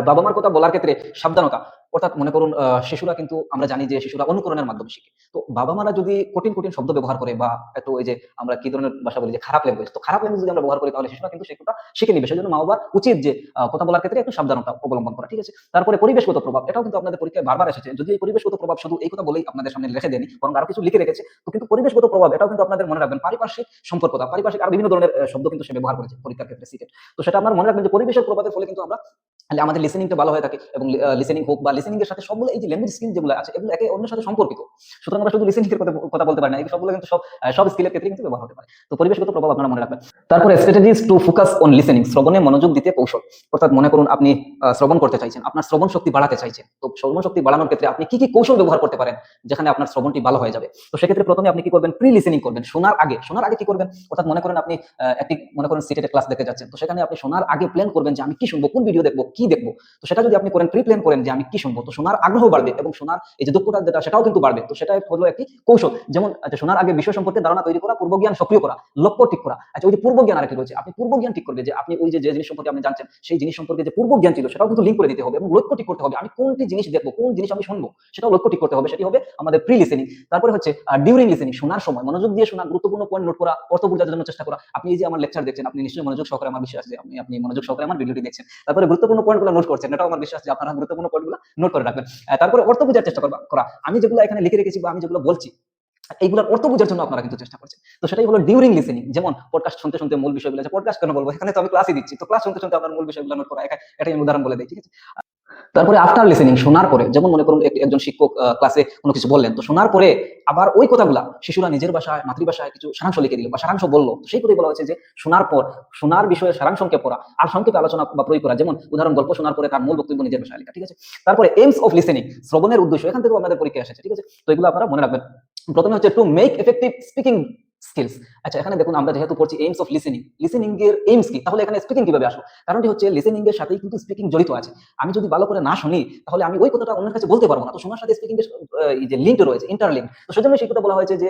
বাবা মার কথা বলার ক্ষেত্রে সাবধানতা। অর্থাৎ মনে করুন শিশুরা কিন্তু আমরা জানি যে শিশুরা অনুকরণের মাধ্যমে শিখে। তো বাবা মারা যদি কঠিন কঠিন শব্দ ব্যবহার করে, বা একটু ওই যে আমরা কি ধরনের ভাষা বলি যে খারাপ ল্যাঙ্গুয়েজ, তো খারাপ ল্যাঙ্গুয়েজ যদি আমরা ব্যবহার করি তাহলে শিশুরা কিন্তু সেটা শিখে নিবে। সেজন্য মা বাবার উচিত যে কথা বলার ক্ষেত্রে একটু সাবধানতা অবলম্বন করা, ঠিক আছে? তারপরে পরিবেশগত প্রভাব, এটাও কিন্তু আপনাদের পরীক্ষায় বারবার এসেছে। যদি এই পরিবেশগত প্রভাব শুধু এই কথা বলেই আপনাদের সামনে লিখে দেয়নি, বরং আরো কিছু লিখে রেখেছে। তো কিন্তু পরিবেশগত প্রভাব এটাও কিন্তু আপনাদের মনে রাখবেন। পারিপার্শ্বিক সম্পর্কতা, পারিপার্শ্বিক আর বিভিন্ন ধরনের শব্দ কিন্তু সে ব্যবহার করেছে পরীক্ষার ক্ষেত্রে সিটেট। তো সেটা আপনারা মনে রাখবেন যে পরিবেশের প্রভাবের ফলে কিন্তু আমরা আমাদের লিসেনিংটা ভালো হয়ে থাকে, এবং লিসেনিং হোক বা লিসেনিং এর সাথে সবগুলো এই যে ল্যাঙ্গুয়েজ স্কিল যেগুলো আছে এগুলো একে অন্যের সাথে সম্পর্কিত। সুতরাং আমরা শুধু লিসেনিং এর কথা বলতে পারি না, এই সবগুলো কিন্তু সব স্কিলের ক্ষেত্রে কিন্তু ব্যবহার হতে পারে। তো পরিবেশগত প্রভাব আপনারা মনে রাখবেন। তারপরে strategies to focus on listening, শ্রবণে মনোযোগ দিতে কৌশল। অর্থাৎ মনে করুন আপনি শ্রবণ করতে চাইছেন, আপনার শ্রবণ শক্তি বাড়াতে চাইছেন। তো শ্রবণ শক্তি বাড়ানোর ক্ষেত্রে আপনি কি কি কৌশল ব্যবহার করতে পারেন যেখানে আপনার শ্রবণটি ভালো হয়ে যাবে? তো সেক্ষেত্রে প্রথমে আপনি কি করবেন, প্রি লিসেনিং করবেন। শোনার আগে কি করবেন, অর্থাৎ মনে করেন আপনি মনে করেন সিটেটের ক্লাস দেখতে যাচ্ছেন, তো সেখানে আপনি শোনার আগে প্ল্যান করবেন যে আমি কি শুনবো, কোন ভিডিও দেখবো, কি দেখবো। তো সেটা যদি আপনি করেন, প্রি প্ল্যান করেন যে আমি কি শুনবো, তো শোনার আগ্রহ বাড়বে এবং শোনার এই যে দক্ষতা যেটা সেটাও কিন্তু বাড়বে। তো সেটা হলো একটি কৌশল। যেমন আচ্ছা, শোনার আগে বিষয় সম্পর্কে ধারণা তৈরি করা, পূর্ব জ্ঞান সক্রিয় করা, লক্ষ্য ঠিক করা। আচ্ছা, ওই যে পূর্ব জ্ঞান আরেকটি রয়েছে, আপনি পূর্ব জ্ঞান ঠিক করবে যে আপনি ওই যে জিনিস সম্পর্কে আপনি জানছেন সেই জিনিস সম্পর্কে যে পূর্ব জ্ঞান ছিল সেটাও কিন্তু লিঙ্ক করে দিতে হবে এবং লক্ষ্য ঠিক করতে হবে আমি কোনটি জিনিস দেখবো, কোন জিনিস আমি শুনবো, সেটাও লক্ষ্য ঠিক করতে হবে। সেটি হবে আমাদের প্রি লিসেনিং। তারপরে হচ্ছে ডিউরিং লিসেনিং, শোনার সময় মনোযোগ দিয়ে শোনা, গুরুত্বপূর্ণ পয়েন্ট নোট করা, অর্থ বোঝার জন্য চেষ্টা করা। আপনি এই যে আমার লেকচার দেখছেন, আপনি নিশ্চয়ই মনোযোগ সহকারে, আমার বিশ্বাস যে আপনি মনোযোগ সহকারে আমার ভিডিওটি দেখছেন। তারপরে গুরুত্বপূর্ণ পয়েন্টগুলো নোট করছেন, এটাও আমার বিশ্বাস যে আপনারা গুরুত্বপূর্ণ পয়েন্টগুলো নোট করে রাখবেন। তারপরে অর্থ বোঝার চেষ্টা করা, আমি যেগুলো এখানে লিখে রেখেছি বা আমি যেগুলো বলছি এইগুলোর অর্থ বোঝার জন্য আপনারা কিন্তু চেষ্টা করছেন। তো সেটাই হলো ডিউরিং লিসেনিং। যেমন পডকাস্ট শুনতে শুনতে মূল বিষয়গুলো, পডকাস্ট কেন বলবো, এখানে তো আমি ক্লাসই দিচ্ছি, তো ক্লাস শুনতে শুনতে আপনার মূল বিষয়গুলো নোট করা, এটাই আমি উদাহরণ বলে দিই, ঠিক আছে। তারপরে আফটার লিসেনিং, শোনার পরে, যেমন মনে করুন একজন শিক্ষক ক্লাসে কোনো কিছু বললেন, তো শোনার পরে আবার ওই কথাগুলা শিশুরা নিজের ভাষায়, মাতৃভাষায় কিছু সারাংশ লিখে দিল বা সারাংশ বললো, তো সেই কথাই বলা হচ্ছে যে শোনার পর শোনার বিষয়ে সারাংশকে পড়া আর সংক্ষেপে আলোচনা বা প্রয়োগ করা। যেমন উদাহরণ, গল্প শোনার পরে তার মূল বক্তব্য নিজের ভাষায় লেখা, ঠিক আছে। তারপরে এইমস অফ লিসেনিং, শ্রবণের উদ্দেশ্য, এখান থেকেও আমাদের পরীক্ষা এসেছে, ঠিক আছে। তো এগুলো আপনারা মনে রাখবেন। প্রথমে হচ্ছে to make effective speaking skills. আচ্ছা, এখানে দেখুন আমরা যেহেতু পড়ছি এইমস অফ লিসেনিং, লিসেনিং এর এইমস কি, তাহলে এখানে স্পিকিং কিভাবে আসলো? কারণটি হচ্ছে লিসেনিং এর সাথেই কিন্তু স্পিকিং জড়িত আছে। আমি যদি ভালো করে না শুনি তাহলে আমি ওই কথাটা অন্যের কাছে বলতে পারবো না। তো শোনার সাথে স্পিকিং এর এই যে লিঙ্ক রয়েছে, ইন্টারলিঙ্ক, তো সেজন্য সেই কথা বলা হয়েছে যে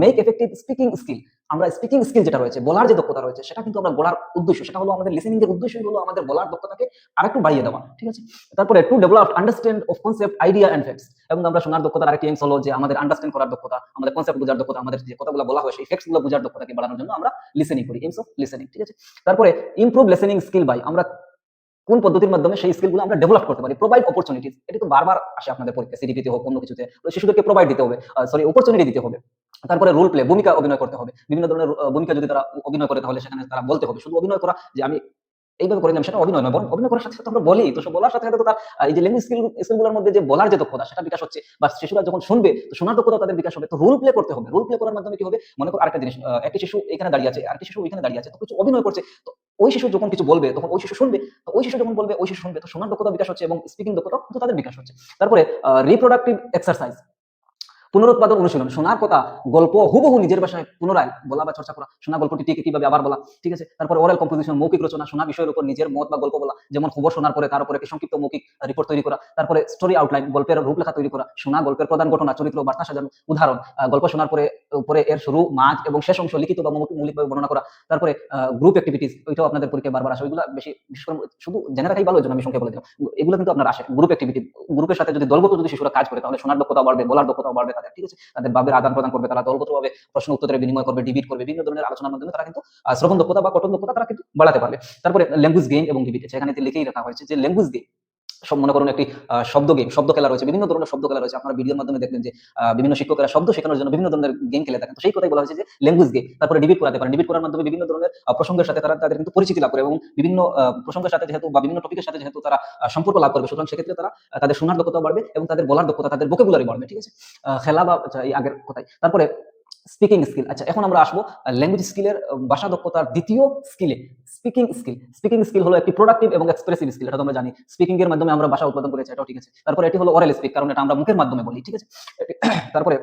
মেক এফেক্টিভ স্পিকিং স্কিল। আমরা স্পিকিং স্কিল যেটা রয়েছে, বলার যে দক্ষতা রয়েছে, সেটা কিন্তু আমরা বলার উদ্দেশ্য, সেটা হলো আমাদের লিসেনিং এর উদ্দেশ্যই হলো আমাদের বলার দক্ষতাকে আরেকটু বাড়িয়ে দেওয়া, ঠিক আছে। তারপরে to develop understand of concept, idea and facts. এবং আমরা শোনার দক্ষতার আরেকটি এইমস হলো যে আমাদের আন্ডারস্ট্যান্ড করার দক্ষতা, আমাদের কনসেপ্ট বোঝার দক্ষতা, আমাদের যে কথাগুলো বলা হয় সেই ফ্যাক্টস গুলো বোঝার দক্ষতাকে বাড়ানোর জন্য আমরা লিসেনিং করি, এইমস অফ লিসেনিং, ঠিক আছে। তারপরে ইমপ্রুভ লিসেনিং স্কিল বাই, আমরা কোন পদ্ধতির মাধ্যমে সেই স্কিলগুলো আমরা ডেভেলপ করতে পারি। প্রোভাইড অপরচুনিটিস, এটা তো বারবার আসে আপনাদের পরীক্ষা, সিডিপিতে হোক অন্য কিছুতে, শিশুদেরকে প্রোভাইড দিতে হবে, অপরচুনিটি দিতে হবে। তারপরে রোল প্লে, ভূমিকা অভিনয় করতে হবে। বিভিন্ন ধরনের ভূমিকা যদি তারা অভিনয় করে তাহলে সেখানে তারা বলতে হবে। শুধু অভিনয় করা যে আমি এইভাবে করে নিলাম সেটা অভিনয় নয়, বরং অভিনয় করার সাথে সাথে আমরা বলি, তো বলার সাথে সাথে তো তার এই যে ল্যাঙ্গুয়েজ স্কিলগুলোর মধ্যে যে বলার যে দক্ষতা সেটা বিকাশ হচ্ছে, বা শিশুরা যখন শুনবে তো শোনার দক্ষতা তাদের বিকাশ হবে। তো রোল প্লে করতে হবে, রোল প্লে করার মাধ্যমে কি হবে, মনে করো আরেকটা জিনিস, একটি শিশু এখানে দাঁড়িয়ে আছে, আরেকটি শিশু ওইখানে দাঁড়িয়ে আছে, তো কিছু অভিনয় করছে, তো ওই শিশু যখন কিছু বলবে তখন ওই শিশু শুনবে, তো ওই শিশু যখন বলবে ওই শিশু শুনবে, তো শোনার দক্ষতা বিকাশ হচ্ছে এবং স্পিকিং দক্ষতা কিন্তু তাদের বিকাশ হচ্ছে। তারপরে রিপ্রোডাক্টিভ এক্সারসাইজ, পুনরুৎপাদন অনুশীলন, শোনার কথা গল্প হুবহু নিজের ভাষায় পুনরায় বলা বা চর্চা করা, শোনা গল্পটি কিভাবে আবার বলা, ঠিক আছে। তারপরে ওরাল কম্পোজিশন, মৌখিক রচনা, শোনা বিষয়ের উপর নিজের মত বা গল্প বলা, যেমন খবর শোনার পরে তার উপরে একটি সংক্ষিপ্ত মৌখিক রিপোর্ট তৈরি করা। তারপরে স্টোরি আউটলাইন, গল্পের রূপলেখা তৈরি করা, শোনা গল্পের প্রধান ঘটনা, চরিত্র, বার্তা সাজানো। উদাহরণ, গল্প শোনার পরে এর শুরু, মাঝ এবং শেষ অংশ লিখিত বা মৌলিকভাবে বর্ণনা করা। তারপরে গ্রুপ অ্যাক্টিভিটিস, ওইটাও আপনাদের পরীক্ষায় বারবার আসে, ওইগুলো বিশেষ করে শুধু জেনে রাখাই ভালো, জন্য আমি সংখ্যা বলে দিলাম। এগুলো কিন্তু আপনার আসে গ্রুপ অ্যাক্টিভিটি, গ্রুপের সাথে যদি দলগত যদি শিশুরা কাজ করে তাহলে শোনার দক্ষতা বাড়বে, বলার দক্ষতাও বাড়বে তাদের, ঠিক আছে। তাদের ভাবের আদান প্রদান করবে, তারা দলগতভাবে প্রশ্ন উত্তরের বিনিময় করবে, ডিবেট করবে, বিভিন্ন ধরনের আলোচনার মাধ্যমে তারা কিন্তু শ্রবণ দক্ষতা বা কথন দক্ষতা তারা কিন্তু বাড়াতে পারবে। তারপরে ল্যাঙ্গুয়েজ গেম এবং ডিবেট, সেখানে লিখেই রাখা হয়েছে যে ল্যাঙ্গুয়েজ গেম, সব মনে করুন একটি শব্দ গেম, শব্দ খেলা রয়েছে, বিভিন্ন ধরনের শব্দ খেলা রয়েছে। আপনারা ভিডিওর মাধ্যমে দেখবেন যে বিভিন্ন শিক্ষকেরা শব্দ শেখানোর জন্য বিভিন্ন ধরনের গেম খেলে থাকেন, তো সেই কথাই বলা হয়েছে যে ল্যাঙ্গুয়েজ গেম। তারপরে ডিবেট করাতে পারেন, ডিবেট করার মাধ্যমে বিভিন্ন ধরনের প্রসঙ্গের সাথে তাদের কিন্তু পরিচিতি লাভ করে এবং বিভিন্ন প্রসঙ্গের সাথে যেহেতু বা বিভিন্ন টপিকের সাথে যেহেতু তারা সম্পর্ক লাভ করবে, সুতরাং সেক্ষেত্রে তারা তাদের শোনার দক্ষতা বাড়বে এবং তাদের বলার দক্ষতা, তাদের ভোকাবুলারি বাড়বে, ঠিক আছে। খেলা বা এই আগের কথাই। তারপরে স্পিকিং স্কিল। আচ্ছা, এখন আমরা আসবো ল্যাঙ্গুয়েজ স্কিলের ভাষা দক্ষতার দ্বিতীয় স্কিলে, স্পিকিং স্কিল। স্পিকিং স্কিল হলো একটি প্রোডাক্টিভ এবং এক্সপ্রেসিভ স্কিল, এটা তো আমরা জানি। স্পিকিং এর মাধ্যমে আমরা ভাষা উৎপাদন করেছি, এটাও ঠিক আছে। তারপরে এটি হলো ওরাল স্পিক, কারণ এটা আমরা মুখের মাধ্যমে বলি, ঠিক আছে। তারপরে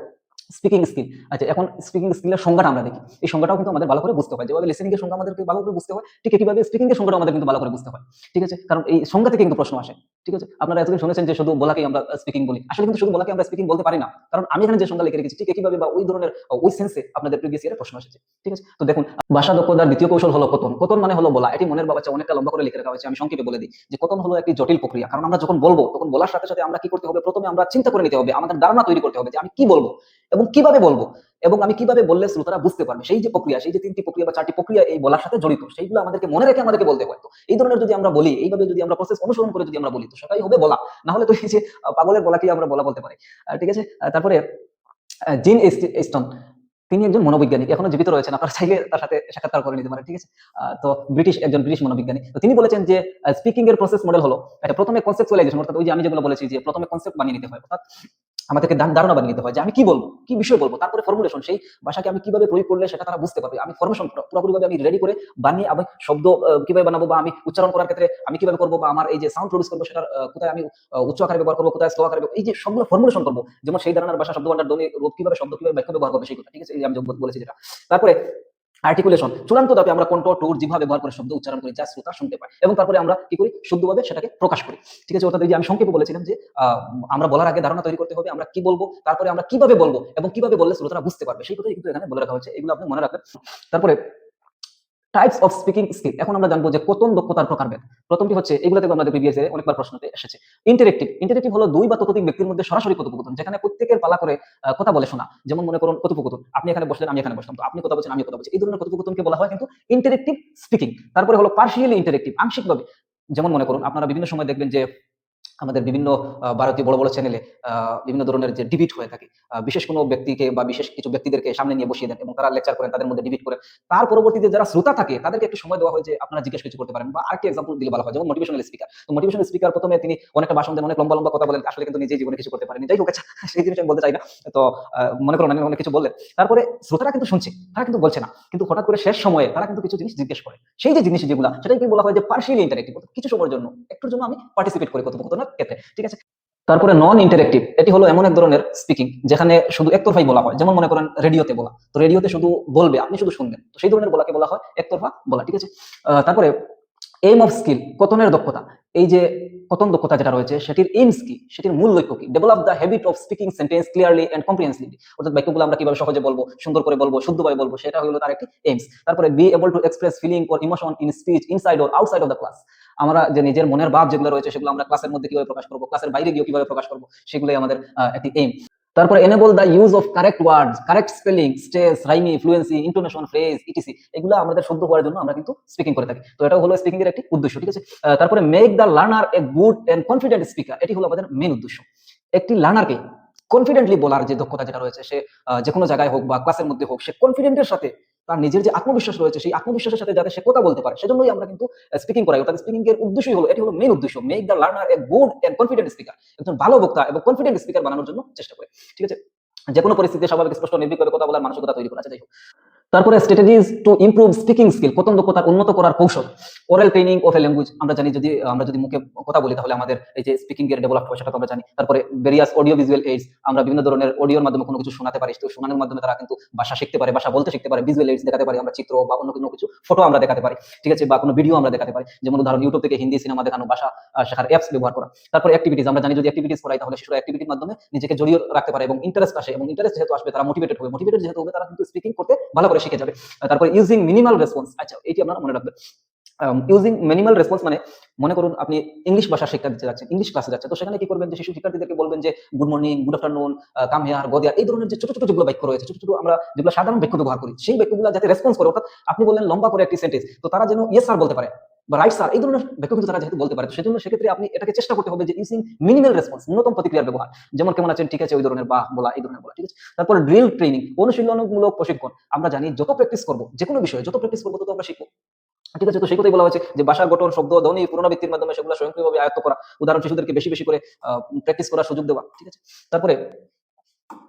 স্পিকিং স্কিল। আচ্ছা, এখন স্পিকিং স্কিলের সংজ্ঞাটা আমরা দেখি। এই সংজ্ঞাটাও কিন্তু আমাদের ভালো করে বুঝতে হয়, যেভাবে লিসেনিং এর সংজ্ঞা আমাদেরকে ভালো করে বুঝতে হয়, ঠিক একইভাবে স্পিকিং এর সংজ্ঞাটাও আমাদের কিন্তু ভালো করে বুঝতে হয়, ঠিক আছে। কারণ এই সংজ্ঞা থেকে কিন্তু প্রশ্ন আসে, ঠিক আছে। আপনারা এতদিন শুনেছেন যে শুধু বলাকেই আমরা স্পিকিং বলি, আসলে কিন্তু শুধু বলাকে আমরা স্পিকিং বলতে পারি না, কারণ আমি এখানে যে সংজ্ঞা লিখে রেখেছি ঠিক একইভাবে বা ওই ধরনের ওই সেন্সে আপনাদের প্রিভিয়াস ইয়ারে প্রশ্ন এসেছে, ঠিক আছে। তো দেখুন, ভাষা দক্ষতার দ্বিতীয় কৌশল হলো কথন। কথন মানে হলো বলা, এটি মনের বাচ্চা অনেকটা লম্বা করে লিখে রাখা হয়েছে, আমি সংক্ষেপে বলে দিই যে কথন হলো একটি জটিল প্রক্রিয়া। কারণ আমরা যখন বলবো তখন বলার সাথে সাথে আমরা কি করতে হবে, প্রথমে আমরা চিন্তা করে নিতে হবে, আমাদের ধারণা তৈরি করতে হবে যে আমি কি বলবো এবং কিভাবে বলবো এবং আমি কিভাবে বললে শ্রোতারা বুঝতে পারবে। সেই যে প্রক্রিয়া, সেই যে 3টি প্রক্রিয়া বা 4টি প্রক্রিয়া এই বলার সাথে জড়িত, সেইগুলো আমাদেরকে মনে রেখে আমাদেরকে বলতে হয়। তো এই ধরনের যদি আমরা বলি, এইভাবে যদি আমরা প্রসেস অনুসরণ করে যদি আমরা বলি, তো সেটাই হবে বলা। না হলে তো এই যে পাগলের বলাকেই আমরা বলা বলতে পারি, ঠিক আছে। তারপরে জিন স্টন, তিনি একজন মনোবৈজ্ঞানিক, এখনো জীবিত রয়েছেন, আপনারা চাইলে তার সাথে সাক্ষাৎকার করে নিতে পারেন, ঠিক আছে। তো একজন ব্রিটিশ মনোবিজ্ঞানী, তো তিনি বলেছেন যে স্পিকিং এর প্রসেস মডেল হলো প্রথমে কনসেপচুয়ালাইজেশন, অর্থাৎ ওই যে আমি যেগুলো বলেছি যে প্রথমে কনসেপ্ট বানিয়ে নিতে হয়, অর্থাৎ আমাদেরকে ধারণা বানিয়ে নিতে হয় যে আমি কি বলবো, কি বিষয় বলবো। তারপরে ফর্মুলেশন, সেই ভাষাকে আমি কিভাবে প্রয়োগ করলে সেটা তারা বুঝতে পারবে। আমি ফর্মেশন পুরোপুরিভাবে আমি রেডি করে বানিয়ে আমি শব্দ কিভাবে বানাবো, বা আমি উচ্চারণ করার ক্ষেত্রে আমি কিভাবে করবো, বা আমার এই যে সাউন্ড প্রডিউস করবো সেটার কোথায় আমি উচ্চ আকারে ব্যবহার করবো, কোথায় স্লো আকারে, এই যে সবগুলো ফর্মুলেশন করবো, যেমন সেই ধরনের ভাষা শব্দ ভান্ডার ধ্বনি রূপ কিভাবে শব্দ কিভাবে বাক্য ব্যবহার করবে সেই কথা, ঠিক আছে। এই আমি বলেছি যেটা। তারপরে আর্টিকুলেশন চূড়ান্ত ধাপে আমরা কণ্ঠ টুর জিহ্বা ব্যবহার করে শব্দ উচ্চারণ করি যা শ্রোতা শুনতে পায়, এবং তারপরে আমরা কি করি শুদ্ধভাবে সেটাকে প্রকাশ করি। ঠিক আছে, অর্থাৎ এই যে আমি সংক্ষেপে বলেছিলাম যে আমরা বলার আগে ধারণা তৈরি করতে হবে আমরা কি বলবো, তারপরে আমরা কিভাবে বলবো এবং কিভাবে বললে শ্রোতারা বুঝতে পারবে, সেই কথাই কিন্তু এখানে বলে রাখা হয়েছে, এগুলো আপনি মনে রাখবেন। তারপরে টাইপস অফ স্পিকিং স্কিল, এখন আমরা জানবো যে কথন দক্ষতার প্রকারভেদ। প্রথমটি হচ্ছে, এগুলো থেকে আমাদের প্রিভিয়াস এর অনেকবার প্রশ্নতে এসেছে, ইন্টারেক্টিভ। ইন্টারেক্টিভ হলো দুই বা ততোধিক ব্যক্তির মধ্যে সরাসরি কথোপকথন, যেখানে প্রত্যেকের পালা করে কথা বলে শোনা। যেমন মনে করুন কথোপকথন, আপনি এখানে বসলেন আমি এখানে বসলাম, তো আপনি কথা বলছেন আমি কথা বলছি, এই ধরনের কথোপকথনকে বলা হয় কিন্তু ইন্টারেক্টিভ স্পিকিং। তারপরে হলো পার্শিয়ালি ইন্টারেক্টিভ, আংশিকভাবে। যেমন মনে করুন আপনারা বিভিন্ন সময় দেখবেন যে আমাদের বিভিন্ন ভারতীয় বড় বড় চ্যানেলে বিভিন্ন ধরনের যে ডিবেট হয়ে থাকে, বিশেষ কোনো ব্যক্তিকে বা বিশেষ কিছু ব্যক্তিদেরকে সামনে নিয়ে বসিয়ে দেন এবং তারা লেকচার করেন, তাদের মধ্যে ডিবেট করেন। তার পরবর্তীতে যারা শ্রোতা থাকে তাদেরকে একটু সময় দেওয়া হয় যে আপনারা জিজ্ঞেস কিছু করতে পারেন, বা আরেকটি এক্সাম্পল দিলে ভালো হয়, যেমন মোটিভেশনাল স্পিকার। তো মোটিভেশনাল স্পিকার প্রথমে তিনি অনেকটা ভাষণ দেন, অনেক লম্বা লম্বা কথা বলেন, আসলে কিন্তু নিজেই জীবনে কিছু করতে পারেনি, যাই হোক আচ্ছা, সেই জিনিস আমি বলতে চাই না। তো মনে করুন আমি অনেক কিছু বললেন, তারপরে শ্রোতারা কিন্তু শুনছে, তারা কিন্তু বলছে না, কিন্তু হঠাৎ করে শেষ সময়ে তারা কিন্তু কিছু জিনিস জিজ্ঞেস করে, সেই যে জিনিস যেগুলো সেটাই কি বলা হয় যে পার্শিয়ালি ইন্টারেক্টিভ, কিছু সময়ের জন্য একটুর জন্য আমি পার্টিসিপেট করি কথোপকথনের ক্ষেত্রে। ঠিক আছে, তারপরে নন ইন্টারেক্টিভ, এটি হলো এমন এক ধরনের স্পিকিং যেখানে শুধু একতরফাই বলা হয়, যেমন মনে করেন রেডিওতে বলা, তো রেডিওতে শুধু বলবে আপনি শুধু শুনবেন, তো সেই ধরনের বলাকে বলা হয় একতরফা বলা। ঠিক আছে, তারপরে এইম অফ স্কিল, কথনের দক্ষতা। এই যে কথন দক্ষতা যেটা রয়েছে সেটির এইমস কি, সেটির মূল লক্ষ্য কি, develop the habit of speaking sentence clearly and comprehensively, অর্থাৎ বাক্যগুলো আমরা কিভাবে সহজে বলবো, সুন্দর করে বলবো, শুদ্ধভাবে বলবো, সেটা হলো তার একটি এইমস। তারপরে be able to express feeling or emotion in speech inside or outside of the class, আমরা যে নিজের মনের ভাব যেগুলো রয়েছে সেগুলো আমরা ক্লাসের মধ্যে কিভাবে প্রকাশ করবো, ক্লাসের বাইরে গিয়ে কিভাবে প্রকাশ করবো, সেগুলোই আমাদের একটি এইম। তারপরে enable the use of correct words, correct spelling, stress, rhyme, fluency, intonation, phrase, etc, এগুলো আমাদের শুদ্ধ হওয়ার জন্য আমরা কিন্তু স্পিকিং করে থাকি। তো এটা হলো স্পিকিং এর একটি উদ্দেশ্য। ঠিক আছে, তারপরে make the learner a good and confident speaker, এটি হলো আমাদের মেন উদ্দেশ্য। একটি লার্নারকে কনফিডেন্টলি বলার যে দক্ষতা যেটা রয়েছে, সে যে কোনো জায়গায় হোক বা ক্লাসের মধ্যে হোক, সে কনফিডেন্টের সাথে তার নিজের যে আত্মবিশ্বাস রয়েছে সেই আত্মবিশ্বাসের সাথে যাতে সে কথা বলতে পারে, সেজন্যই আমরা কিন্তু স্পিকিং করাই। অর্থাৎ স্পিকিং এর উদ্দেশ্যই হলো, এটি হলো মেইন উদ্দেশ্য, make the learner a good and confident speaker, একজন ভালো বক্তা এবং কনফিডেন্ট স্পিকার বানানোর জন্য চেষ্টা করে। ঠিক আছে, যে কোনো পরিস্থিতিতে স্বাভাবিক স্পষ্ট নির্ভীকভাবে কথা বলার মানসিকতা তৈরি করা। আচ্ছা, যাই হোক, তারপরে strategies to improve speaking skill, কথন দক্ষতা উন্নত করার কৌশল। Oral training of A language, আমরা জানি যদি আমরা যদি মুখে কথা বলি তাহলে আমাদের এই যে স্পিকিং এর ডেভেলপ হয় সেটা তো আমরা জানি। তারপরে ভেরিয়াস অডিও ভিজুয়াল এইডস, আমরা বিভিন্ন ধরনের অডিওর মাধ্যমে কোনো কিছু শোনাতে পারি, তো শোনানোর মাধ্যমে তারা কিন্তু ভাষা শিখতে পারে, ভাষা বলতে শিখতে পারে। ভিজুয়াল এইডস দেখাতে পারি, আমরা চিত্র বা অন্য কোনো কিছু ফটো আমরা দেখাতে পারি। ঠিক আছে, বা কোনো ভিডিও আমরা দেখাতে পারি, যেমন উদাহরণ ইউটিউব থেকে হিন্দি সিনেমা দেখানো, ভাষা শেখার অ্যাপস ব্যবহার করা। তারপরে অ্যাক্টিভিটিস, আমরা জানি যদি অ্যাক্টিভিটিস করাই তাহলে শিশুরা অ্যাক্টিভিটির মাধ্যমে নিজেকে জড়িয়ে রাখতে পারে এবং ইন্টারেস্ট আসে, এবং ইন্টারেস্ট যেহেতু আসবে তারা মোটিভেটেড হবে, মোটিভেটেড যেহেতু হবে তারা কিন্তু স্পিকিং করতে ভালো করে শিখে যাবে। তারপরে ইউজিং মিনিমাল রেসপন্স, আচ্ছা এটি আপনারা মনে রাখবেন। ইউজিং মিনিমাল রেসপন্স মানে মনে করুন আপনি ইংলিশ ভাষা শিক্ষা দিতে যাচ্ছেন, ইংলিশ ক্লাসে যাচ্ছেন, তো সেখানে কি করবেন যে শিশু শিক্ষার্থীদেরকে বলবেন যে good morning, good afternoon, come here, go there, এই ধরনের যে ছোট ছোট যেগুলো বাক্য রয়েছে, ছোট ছোট আমরা যেগুলো সাধারণ বাক্য ব্যবহার করি, সেই বাক্যগুলো যাতে রেসপন্স করে, অর্থাৎ আপনি বললেন লম্বা করে একটি সেন্টেন্স, তো তারা যেন ইয়েস স্যার বলতে পারে বা রাইট স্যার, এই ধরনের বাক্য কিন্তু তারা যেহেতু বলতে পারে, তো সেজন্য সেক্ষেত্রে আপনি এটাকে চেষ্টা করতে হবে যে ইউজিং মিনিমাল রেসপন্স, ন্যূনতম প্রতিক্রিয়ার ব্যবহার, যেমন কেমন আছেন, ঠিক আছে, ওই ধরনের বা বলা, এই ধরনের বলা। ঠিক আছে, তারপর ড্রিল ট্রেনিং, অনুশীলনমূলক প্রশিক্ষণ, আমরা জানি যত প্র্যাকটিস করবো যে কোনো বিষয়ে, যত প্র্যাকটিস করবো তত আমরা শিখবো। ঠিক আছে, তো সেই কথাই বলা হয়েছে যে ভাষার গঠন, শব্দ, ধ্বনি, পুনরাবৃত্তির মাধ্যমে সেগুলো স্বয়ংক্রিয়ভাবে আয়ত্ত করা, উদাহরণ শিশুদেরকে বেশি বেশি করে প্র্যাকটিস করার সুযোগ দেওয়া। ঠিক আছে, তারপরে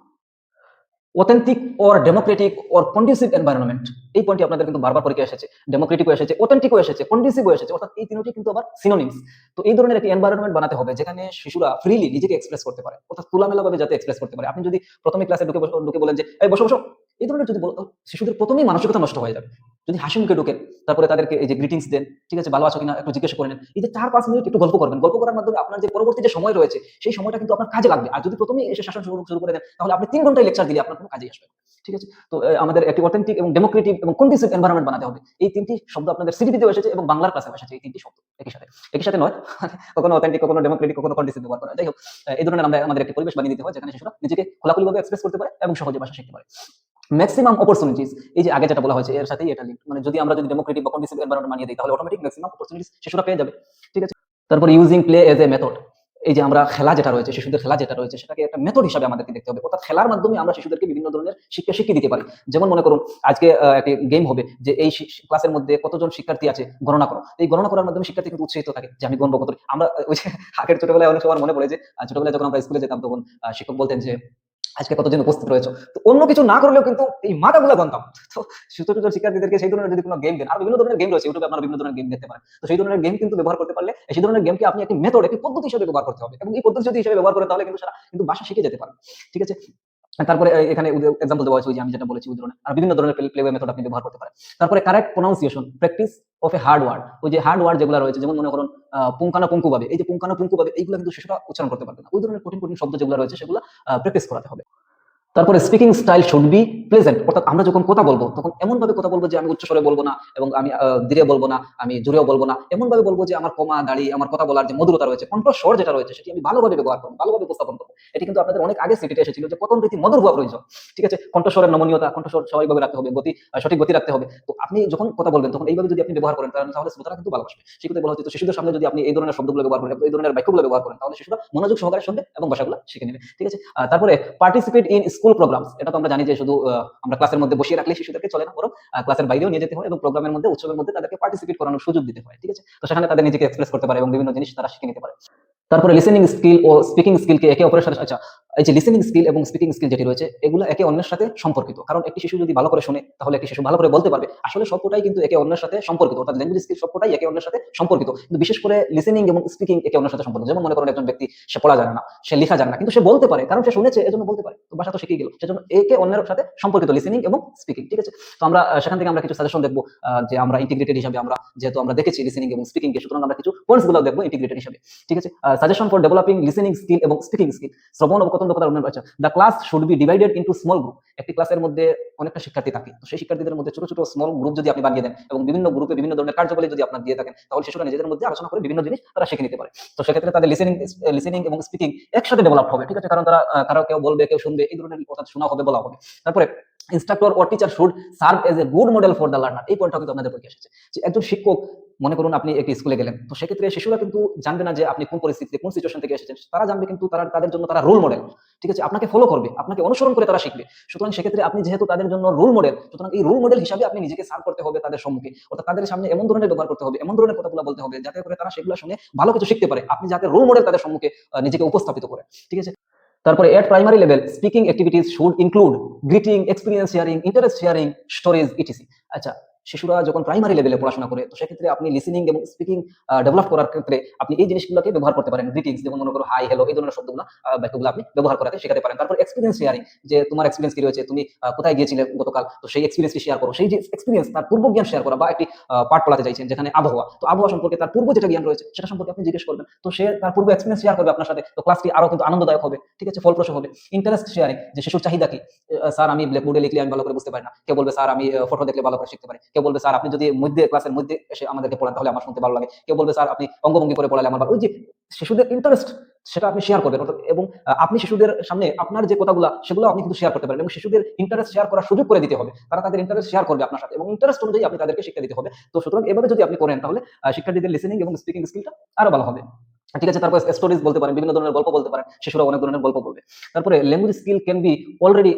authentic or Democratic or conducive environment, এই পয়েন্টটি আপনাদের কিন্তু বারবার পরীক্ষায় এসেছে, ডেমোক্রেটিকও এসেছে, অথেন্টিকও এসেছে, কন্ডিউসিভও এসেছে, অর্থাৎ এই তিনটি কিন্তু আবার সিনোনিমস। তো এই ধরনের একটি এনভায়রনমেন্ট বানাতে হবে যেখানে শিশুরা ফ্রিলি নিজেকে এক্সপ্রেস করতে পারে, অর্থাৎ খোলামেলাভাবে যাতে এক্সপ্রেস করতে পারে। আপনি যদি প্রথমে ক্লাসে ঢুকে বলেন যে এই বসো বসো, এই ধরনের যদি শিশুদের প্রথমেই মানসিকতা নষ্ট হয়ে যাবে। যদি হাসি মুখে ঢুকেন, তারপরে তাদেরকে এই যে গ্রিটিংস দেন, ঠিক আছে, ভালো আছো কিনা একটু জিজ্ঞেস করে নেন, এই যে 4-5 মিনিট একটু গল্প করবেন, গল্প করার মাধ্যমে আপনার যে পরবর্তী যে সময় রয়েছে সেই সময়টা কিন্তু আপনার কাজে লাগবে। আর যদি প্রথমেই এসে শাসন শুরু করে দেন তাহলে আপনি 3 ঘন্টায় লেকচার দিলে আপনার কোনো কাজেই আসবে না। ঠিক আছে, তো আমাদের একটি অথেন্টিক এবং ডেমোক্রেটিক এবং কন্ডিসিভ এনভায়রনমেন্ট বানাতে হবে। এই তিনটি শব্দ আপনাদের সিডিপিতেও এসেছে এবং বাংলার ক্লাসে এসেছে, এই তিনটি শব্দ একই সাথে নয়, কখনো অথেন্টিক, কখনো ডেমোক্রেটিক, কখনো কন্ডিসিভ ব্যবহার করা। যাই হোক, এই ধরনের আমরা আমাদের একটি পরিবেশ বানিয়ে দিতে হয় যেখানে শিশুরা নিজেকে খোলাখুলিভাবে এক্সপ্রেস করতে পারে এবং সহজে ভাষা শিখতে পারে। ম্যাক্সিমাম অপরচুনিটিস, এই যে আগে যেটা বলা হয়েছে এর সাথেই এটা লিঙ্ক, মানে যদি আমরা যদি ডেমোক্রেটিক বা কন্ডিসিভ এনভায়রনমেন্ট বানিয়ে দিই তাহলে অটোমেটিক ম্যাক্সিমাম অপরচুনিটিস শিশুরা পেয়ে যাবে। ঠিক আছে, তারপর using play as a method, এই যে আমরা খেলা যেটা রয়েছে, শিশুদের খেলা যেটা রয়েছে সেটাকে একটা মেথড হিসাবে আমাদেরকে দেখতে হবে, অর্থাৎ খেলার মাধ্যমে আমরা শিশুদেরকে বিভিন্ন ধরনের শিক্ষা শিখিয়ে দিতে পারি। যেমন মনে করুন আজকে একটি গেম হবে যে এই ক্লাসের মধ্যে কতজন শিক্ষার্থী আছে গণনা করো, এই গণনা করার মাধ্যমে শিক্ষার্থী কিন্তু উৎসাহিত থাকে যে আমি গণব কত। আমরা ওই যে আগের ছোটবেলায় অনেক সময় মনে পড়ে যে ছোটবেলায় যখন আমরা স্কুলে যেতাম তখন শিক্ষক বলতেন যে আজকে কতজন উপস্থিত রয়েছে, তো অন্য কিছু না করলেও কিন্তু এই মাথাগুলা গণতাম। তো ছোট ছোট শিক্ষার্থীদেরকে সেই ধরনের যদি কোনো গেম দেন, আর বিভিন্ন ধরনের গেম রয়েছে ইউটিউবে, আপনারা বিভিন্ন ধরনের গেম দেখতে পারেন, তো সেই ধরনের গেম কিন্তু ব্যবহার করতে পারলে সেই ধরনের গেমকে আপনি একটি মেথড, একটি পদ্ধতি হিসেবে ব্যবহার করতে হবে, এবং এই পদ্ধতি যদি হিসেবে ব্যবহার করেন তাহলে কিন্তু সারা কিন্তু ভাষা শিখে যেতে পারে। ঠিক আছে, তারপরে এখানে এক্সাম্পল দেওয়া হয়েছে ওই যে আমি যেটা বলেছি ওই ধরনের আর বিভিন্ন ধরনের প্লেওয়ে মেথড আপনি ব্যবহার করতে পারেন। তারপরে correct pronunciation, practice of a hard word, ওই যে হার্ড ওয়ার্ড যেগুলো রয়েছে যেমন মনে করুন পুঙ্খানুপুঙ্খ ভাবে, এই যে পুঙ্খানুপুঙ্খ ভাবে এইগুলো কিন্তু শিশুরা উচ্চারণ করতে পারবে না, ওই ধরনের কঠিন কঠিন শব্দ যেগুলো রয়েছে সেগুলো প্র্যাকটিস করাতে হবে। তারপরে speaking style should be pleasant, অর্থাৎ আমরা যখন কথা বলবো তখন এমন ভাবে কথা বলবো যে আমি উচ্চ স্বরে বলবো না এবং আমি ধীরে বলবো না, আমি জোরেও বলবো না, এমন ভাবে বলবো যে আমার কমা দাড়ি আমার কথা বলার যে মধুরতা রয়েছে, কণ্ঠস্বর যেটা রয়েছে সেটি আমি ভালোভাবে ব্যবহার করবো, ভালোভাবে উপস্থাপন করবো। এটি কিন্তু আপনাদের অনেক আগে সিটিতে এসেছিল যে কথন রীতি মধুর হওয়া প্রয়োজন। ঠিক আছে, কণ্ঠস্বরের নমনীয়তা, কণ্ঠস্বর স্বাভাবিকভাবে রাখতে হবে, গতি সঠিক গতি রাখতে হবে। তো আপনি যখন কথা বলবেন তখন এইভাবে যদি আপনি ব্যবহার করেন তাহলে শ্রোতারা কিন্তু ভালোবাসবে। সেক্ষেত্রে বলা হচ্ছে তো শিশুদের সামনে যদি আপনি এই ধরনের শব্দগুলো ব্যবহার করেন, এই ধরনের বাক্যগুলো ব্যবহার করেন, তাহলে শিশুরা মনোযোগ সহকারে শুনবে এবং ভাষাগুলো শিখে নেবে। ঠিক আছে, তারপরে পার্টিসিপেট ইন স্কুল প্রোগ্রামস, এটা তো আমরা জানি যে শুধু আমরা ক্লাসের মধ্যে বসিয়ে রাখলে শিশুদেরকে চলে না, বরং ক্লাসের বাইরেও নিয়ে যেতে হয় এবং প্রোগ্রামের মধ্যে উৎসবের মধ্যে তাদেরকে পার্টিসিপেট করানোর সুযোগ দিতে হয়। ঠিক আছে, তো সেখানে তাদের নিজেকে এক্সপ্রেস করতে পারে এবং বিভিন্ন জিনিস তারা শিখে নিতে পারে। তারপরে লিসেনিং স্কিল ও স্পিকিং স্কিলকে একে অপরের সাথে, আচ্ছা এই যে লিসেনিং স্কিল এবং স্পিকিং স্কিল যেটি রয়েছে এগুলো একে অন্যের সাথে সম্পর্কিত, কারণ একটি শিশু যদি ভালো করে শুনে তাহলে একটি শিশু ভালো করে বলতে পারবে। আসলে সবকটাই কিন্তু একে অন্যের সাথে সম্পর্কিত, অর্থাৎ ল্যাঙ্গুয়েজ স্কিল সবকটাই একে অন্যের সাথে সম্পর্কিত, কিন্তু বিশেষ করে লিসেনিং এবং স্পিকিং একে অন্যের সাথে সম্পর্কিত। যেমন মনে করেন একজন ব্যক্তি সে পড়া জানে না, সে লেখা জানে না, কিন্তু সে বলতে পারে কারণ সে শুনেছে এজন্য বলতে পারে, তো ভাষা তো শিখে গেল, সেজন্য একে অন্যের সাথে সম্পর্কিত লিসেনিং এবং স্পিকিং। ঠিক আছে, তো আমরা সেখান থেকে আমরা কিছু সাজেশন দেখবো যে আমরা ইন্টিগ্রেটেড হিসাবে, আমরা যেহেতু আমরা দেখেছি লিসেনিং এবং স্পিকিং কে, সুতরাং আমরা কিছু পয়েন্টস গুলো দেখবো ইন্টিগ্রেটেড হিসাবে। ঠিক আছে, suggestion for developing listening skill এবং স্পিকিং স্কিল, শ্রবণ ও কথন দক্ষতার উন্নয়ন। আচ্ছা, the class should be divided into small group, একটি ক্লাসের মধ্যে অনেকটা শিক্ষার্থী থাকে, তো সেই শিক্ষার্থীদের মধ্যে ছোট ছোট স্মল গ্রুপ যদি আপনি বানিয়ে দেন এবং বিভিন্ন গ্রুপে বিভিন্ন ধরনের কার্যকলাপ যদি আপনার দিয়ে থাকেন, তাহলে শিশুরা নিজেদের মধ্যে আলোচনা করে বিভিন্ন জিনিস তারা শিখে নিতে পারে। তো সেক্ষেত্রে তাদের লিসেনিং এবং স্পিকিং একসাথে ডেভেলপ হবে। ঠিক আছে, কারণ তারা কেউ বলবে কেউ শুনবে, এই ধরনের কথা শোনা হবে, বলা হবে। তারপরে instructor or teacher should serve as a good model for the learner, এই পয়েন্টটা কিন্তু আপনাদের পরীক্ষা এসেছে যে একজন শিক্ষক, মনে করুন আপনি একটি স্কুলে গেলেন, তো সেক্ষেত্রে শিশুরা কিন্তু জানবে না যে আপনি কোন পরিস্থিতিতে কোন সিচুয়েশন থেকে এসেছেন, তারা জানবে কিন্তু তাদের জন্য তারা রোল মডেল। ঠিক আছে, আপনাকে ফলো করবে, আপনাকে অনুসরণ করে তারা শিখবে। সুতরাং সেক্ষেত্রে আপনি যেহেতু তাদের জন্য রোল মডেল, সুতরাং এই রোল মডেল হিসাবে আপনি নিজেকে সার্ভ করতে হবে তাদের সম্মুখে, অর্থাৎ তাদের সামনে এমন ধরনের ব্যবহার করতে হবে, এমন ধরনের কথাগুলো বলতে হবে যাতে করে তারা সেগুলো শুনে ভালো কিছু শিখতে পারে, আপনি যাতে রোল মডেল তাদের সম্মুখে নিজেকে উপস্থাপিত করে। ঠিক আছে, তারপরে at primary level speaking activities should include greeting, experience sharing, interest sharing, stories, etc. আচ্ছা, শিশুরা যখন প্রাইমারি লেভেলে পড়াশোনা করে, তো সেক্ষেত্রে আপনি লিসেনিং এবং স্পিকিং ডেভেলপ করার ক্ষেত্রে আপনি এই জিনিসগুলোকে ব্যবহার করতে পারেন। গ্রিটিংস, যেমন মনে করো হাই, হ্যালো, এই ধরনের শব্দগুলো বাক্যগুলো আপনি ব্যবহার করাতে শেখাতে পারেন। তারপর এক্সপিরিয়েন্স শেয়ারিং, যে তোমার এক্সপিরিয়েন্স কি রয়েছে, তুমি কোথায় গিয়েছিলে গতকাল, তো সেই এক্সপিরিয়েন্সটি শেয়ার করো। সেই যে এক্সপিরিয়েন্স, তার পূর্ব জ্ঞান শেয়ার করা, বা একটি পাঠ পড়াতে চাইছেন যেখানে আবহাওয়া, তো আবহাওয়া সম্পর্কে তার পূর্ব যেটা জ্ঞান রয়েছে সেটা সম্পর্কে আপনি জিজ্ঞেস করবেন, তো সে তার পূর্ব এক্সপিরিয়েন্স শেয়ার করবে আপনার সাথে, তো ক্লাসটি আরো কিন্তু আনন্দদায়ক হবে। ঠিক আছে, ফলপ্রসূ হবে। ইন্টারেস্ট শেয়ারিং, যে শিশুর চাহিদা কি, স্যার আমি ব্ল্যাকবোর্ডে লিখলে আমি ভালো করে বুঝতে পারি না, কেউ বলবে স্যার আমি ফটো দেখলে ভালো করে শিখতে পারি, কেউ বলবে স্যার আপনি যদি ক্লাসের মধ্যে এসে আমাদেরকে পড়ান তাহলে আমার শুনতে ভালো লাগে, কেউ বলবে স্যার আপনি অঙ্গভঙ্গি করে পড়ালে আমার ভালো। ওই যে শিশুদের ইন্টারেস্ট, সেটা আপনি শেয়ার করবেন, এবং আপনি শিশুদের সামনে আপনার যে কথাগুলো সেগুলো আপনি কিন্তু শেয়ার করতে পারেন, এবং শিশুদের ইন্টারেস্ট শেয়ার করার সুযোগ করে দিতে হবে, তারা তাদের ইন্টারেস্ট শেয়ার করবে আপনার সাথে এবং ইন্টারেস্ট অনুযায়ী আপনি তাদেরকে শিক্ষা দিতে হবে। তো সুতরাং এভাবে যদি আপনি করেন তাহলে শিক্ষার্থীদের লিসেনিং এবং স্পিকিং স্কিলটা আরো ভালো হবে। ঠিক আছে, তারপর স্টোরিজ বলতে পারেন, বিভিন্ন ধরনের গল্প বলতে পারেন, শিশুরা অনেক ধরনের গল্প বলবে। তারপরে language skill can be already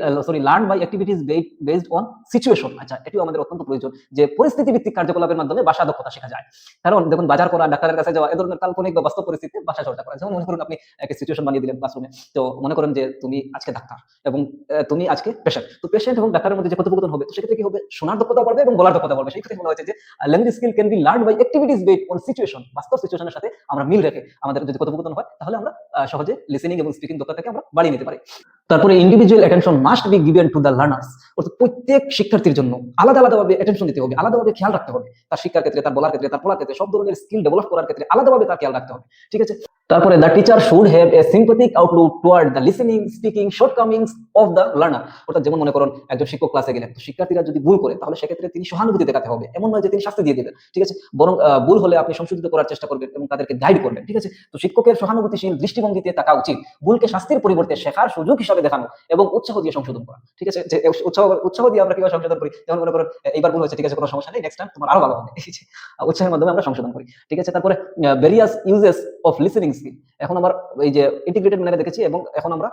learn by activities based on situation. আচ্ছা, এটিও আমাদের অত্যন্ত প্রয়োজন যে পরিস্থিতি ভিত্তিক কার্যকলাপের মাধ্যমে ভাষা দক্ষতা শেখা যায়। কারণ দেখুন, বাজার করা, ডাক্তারের কাছে যাওয়া, এ ধরনের কাল্পনিক বা বাস্তব পরিস্থিতিতে ভাষা চর্চা করা। যেমন মনে করুন আপনি একটা সিচুয়েশন বানিয়ে দিলেন ক্লাসরুমে, তো মনে করেন যে তুমি আজকে ডাক্তার এবং তুমি আজকে পেশেন্ট, তো পেশেন্ট এবং ডাক্তারের মধ্যে যে কথোপকথন হবে, তো সেক্ষেত্রে কি হবে, শোনার দক্ষতা বাড়বে এবং বলার দক্ষতা বাড়বে। সেই ক্ষেত্রে বলা হয়েছে যে language skill can be learn by activities based on situation, বাস্তব সিচুয়েশনের সাথে আমরা মিল রেখে আমাদের যদি কথোপকথন হয় তাহলে আমরা সহজে লিসেনিং এবং স্পিকিং দক্ষতাকে আমরা বাড়িয়ে নিতে পারি। তারপরে individual attention must be given to the learners, অর্থাৎ প্রত্যেক শিক্ষার্থীর জন্য আলাদা আলাদাভাবে অ্যাটেনশন দিতে হবে, আলাদাভাবে খেয়াল রাখতে হবে, তার শিক্ষার ক্ষেত্রে, তার বলার ক্ষেত্রে, তার পড়ার ক্ষেত্রে, সব ধরনের স্কিল ডেভেলপ করার ক্ষেত্রে আলাদাভাবে তার খেয়াল রাখতে হবে। ঠিক আছে, তারপরে the teacher should have a sympathetic outlook toward the listening speaking shortcomings of the learner, অর্থাৎ যেমন মনে করুন একজন শিক্ষক ক্লাসে গেলেন, তো শিক্ষার্থীরা যদি ভুল করে তাহলে সেক্ষেত্রে তিনি সহানুভূতি দেখাতে হবে, এমন নয় যে তিনি শাস্তি দিয়ে দিবেন। ঠিক আছে, বরং ভুল হলে আপনি সংশোধিত করার চেষ্টা করবেন এবং তাদেরকে গাইড করবেন। ঠিক আছে, তো শিক্ষকের সহানুভূতিশীল দৃষ্টিভঙ্গিতে থাকা উচিত, ভুলকে শাস্তির পরিবর্তে শেখার সুযোগ হিসাবে দেখানো এবং উৎসাহ দিয়ে সংশোধন করা। ঠিক আছে, যে উৎসাহ দিয়ে আমরা কিভাবে সংশোধন করি, যেমন মনে করুন এইবার ভুল হয়েছে, ঠিক আছে কোনো সমস্যা নেই, নেক্সট টাইম তোমার আরো ভালো হবে, উৎসাহের মাধ্যমে আমরা সংশোধন করি। ঠিক আছে, তারপরে various uses of listening skill, এখন আমার এই যে ইন্টিগ্রেটেড ম্যানারে দেখেছি এবং এখন আমরা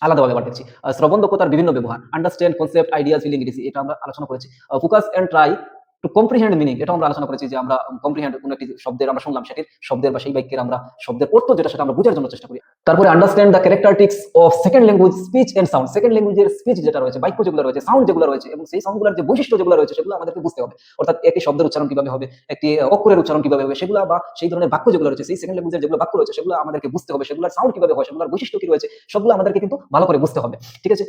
আলাদাভাবে আবার দেখছি। শ্রবণ দক্ষতার বিভিন্ন ব্যবহার, understand concept, ideas, feeling, ETC, এটা আমরা আলোচনা করেছি। Focus and try to comprehend meaning, এটা আমরা আলোচনা করেছি যে আমরা কম্প্রিহেন্ড কোন একটি শব্দের আমরা শুনলাম, সেটির শব্দের বা সেই বাক্যের আমরা শব্দের অর্থ যেটা সেটা আমরা বোঝার জন্য চেষ্টা করি। তারপরে understand the characteristics of second language speech and sound, second ল্যাঙ্গুয়েজের স্পিচ যেটা রয়েছে, বাক্য যেগুলো রয়েছে, সাউন্ড যেগুলো রয়েছে এবং সেই সাউন্ডগুলোর যে বৈশিষ্ট্য যেগুলো রয়েছে সেগুলো আমাদেরকে বুঝতে হবে, অর্থাৎ একটি শব্দের উচ্চারণ কিভাবে হবে, একটি অক্ষরের উচ্চারণ কিভাবে হবে, সেগুলো বা সেই ধরনের বাক্য যেগুলো রয়েছে, সেই সেকেন্ড ল্যাঙ্গুয়েজের যেগুলো বাক্য রয়েছে সেগুলো আমাদেরকে বুঝতে হবে, সেগুলোর সাউন্ড কিভাবে হয়, সেগুলোর বৈশিষ্ট্য কি রয়েছে, সবগুলো আমাদেরকে কিন্তু ভালো করে বুঝতে হবে। ঠিক আছে,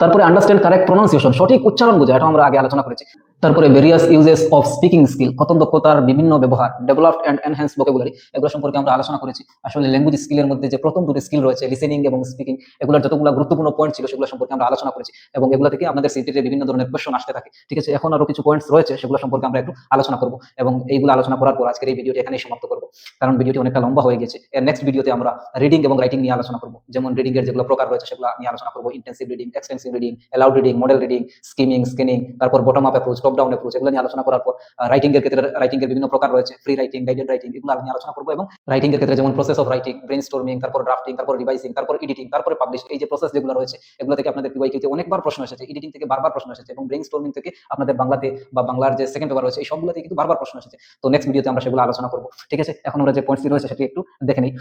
তারপরে আন্ডারস্ট্যান্ড কারেক্ট প্রোনাউন্সিয়েশন, সঠিক উচ্চারণ বোঝা, এটা আমরা আগে আলোচনা করেছি। তারপরে various uses of speaking skill, কথন দক্ষতার বিভিন্ন ব্যবহার, ডেভেলপড এন্ড এনহ্যান্স ভোকাবুলারি, এগুলো সম্পর্কে আমরা আলোচনা করেছি। আসলে ল্যাঙ্গুয়েজ স্কিলের মধ্যে যে প্রথম দুটো স্কিল রয়েছে, লিসেনিং এবং স্পিকিং, এগুলোর যতগুলো গুরুত্বপূর্ণ পয়েন্ট ছিল সেগুলো সম্পর্কে আমরা আলোচনা করেছি, এবং এগুলো থেকে আপনাদের সিটিতে বিভিন্ন ধরনের কোয়েশ্চন আসতে থাকে। ঠিক আছে, এখন আরো কিছু পয়েন্টস রয়েছে, সেগুলো সম্পর্কে আমরা একটু আলোচনা করব, এবং এইগুলো আলোচনা করার পর আজকের এই ভিডিওটি এখানেই সমাপ্ত করব, কারণ ভিডিওটি অনেকটা লম্বা হয়ে গেছে। এর নেক্সট ভিডিওতে আমরা রিডিং এবং রাইটিং নিয়ে আলোচনা করব, যেমন রিডিং এর যেগুলো প্রকার রয়েছে সেগুলো নিয়ে আলোচনা করব, intensive reading, extensive reading, aloud reading, model reading, skimming, scanning, তারপর bottom up approach, top down approach, এগুলো নিয়ে আলোচনা করার পর রাইটিং এর ক্ষেত্রে রাইটিং এর বিভিন্ন প্রকার রয়েছে, ফ্রি রাইটিং, গাইডেড রাইটিং, এগুলো নিয়ে আলোচনা করব। এবং রাইটিং এর ক্ষেত্রে যেমন প্রসেস অফ রাইটিং, ব্রেইনস্টর্মিং, তারপর ড্রাফটিং, তারপর রিভাইসিং, তারপর এডিটিং, তারপর পাবলিশ, এই যে প্রসেস যেগুলো রয়েছে এগুলো থেকে আপনাদের পিওয়াইকিউতে অনেকবার প্রশ্ন এসেছে, এডিটিং থেকে বারবার প্রশ্ন এসেছে, এবং ব্রেইনস্টর্মিং থেকে আপনাদের বাংলাতে বা বাংলার যে সেকেন্ড পেপার রয়েছে এই সবগুলো থেকে কিন্তু বারবার প্রশ্ন এসেছে। তো নেক্সট ভিডিওতে আমরা সেগুলো আলোচনা করব। ঠিক আছে, এখন আমরা যে পয়েন্টস রয়েছে সেটি একটু দেখে নিই।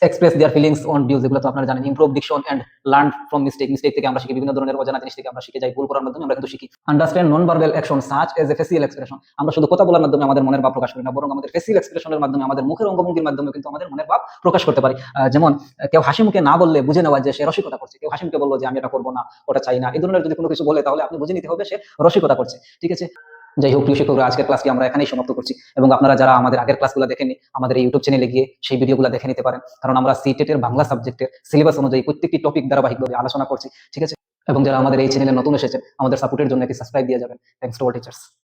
Express their feelings on views, এগুলো তো আপনারা জানেন। Improve diction and learn from mistake, mistake থেকে আমরা শিখি, বিভিন্ন ধরনের অজানা জিনিস থেকে আমরা শিখে যাই, ভুল করার মাধ্যমে আমরা কিন্তু শিখি। Understand non verbal action such as a facial expression, আমরা শুধু কথা বলার মাধ্যমে আমাদের মনের ভাব প্রকাশ করি না, বরং আমাদের ফেসিয়াল এক্সপ্রেশনের মাধ্যমে, আমাদের মুখের অঙ্গভঙ্গির মাধ্যমে কিন্তু আমাদের মনের ভাব প্রকাশ করতে পারি। যেমন কেউ হাসি মুখে না বললে বুঝে নেওয়া যে সে রসিকতা করছে, কেউ হাসি মুখে বললো যে আমি এটা করবো না, ওটা চাই না, এই ধরনের যদি কোনো কিছু বলে তাহলে আপনি বুঝে নিতে হবে সে রসিকতা করছে। ঠিক আছে, যাই হোক প্রিয় শিক্ষকরা, আজকের ক্লাসটি আমরা এখানেই সমাপ্ত করছি, এবং আপনারা যারা আমাদের আগের ক্লাসগুলো দেখেনি আমাদের এই ইউটিউব চ্যানেলে গিয়ে সেই ভিডিওগুলো দেখে নিতে পারেন, কারণ আমরা সিটেট এর বাংলা সাবজেক্টের সিলেবাস অনুযায়ী প্রত্যেকটি টপিক ধারাবাহিকভাবে আলোচনা করছি। ঠিক আছে, এবং যারা আমাদের এই চ্যানেলে নতুন এসেছেন আমাদের সাপোর্টের জন্য একটি সাবস্ক্রাইব দিয়ে যাবেন। Thanks to all teachers.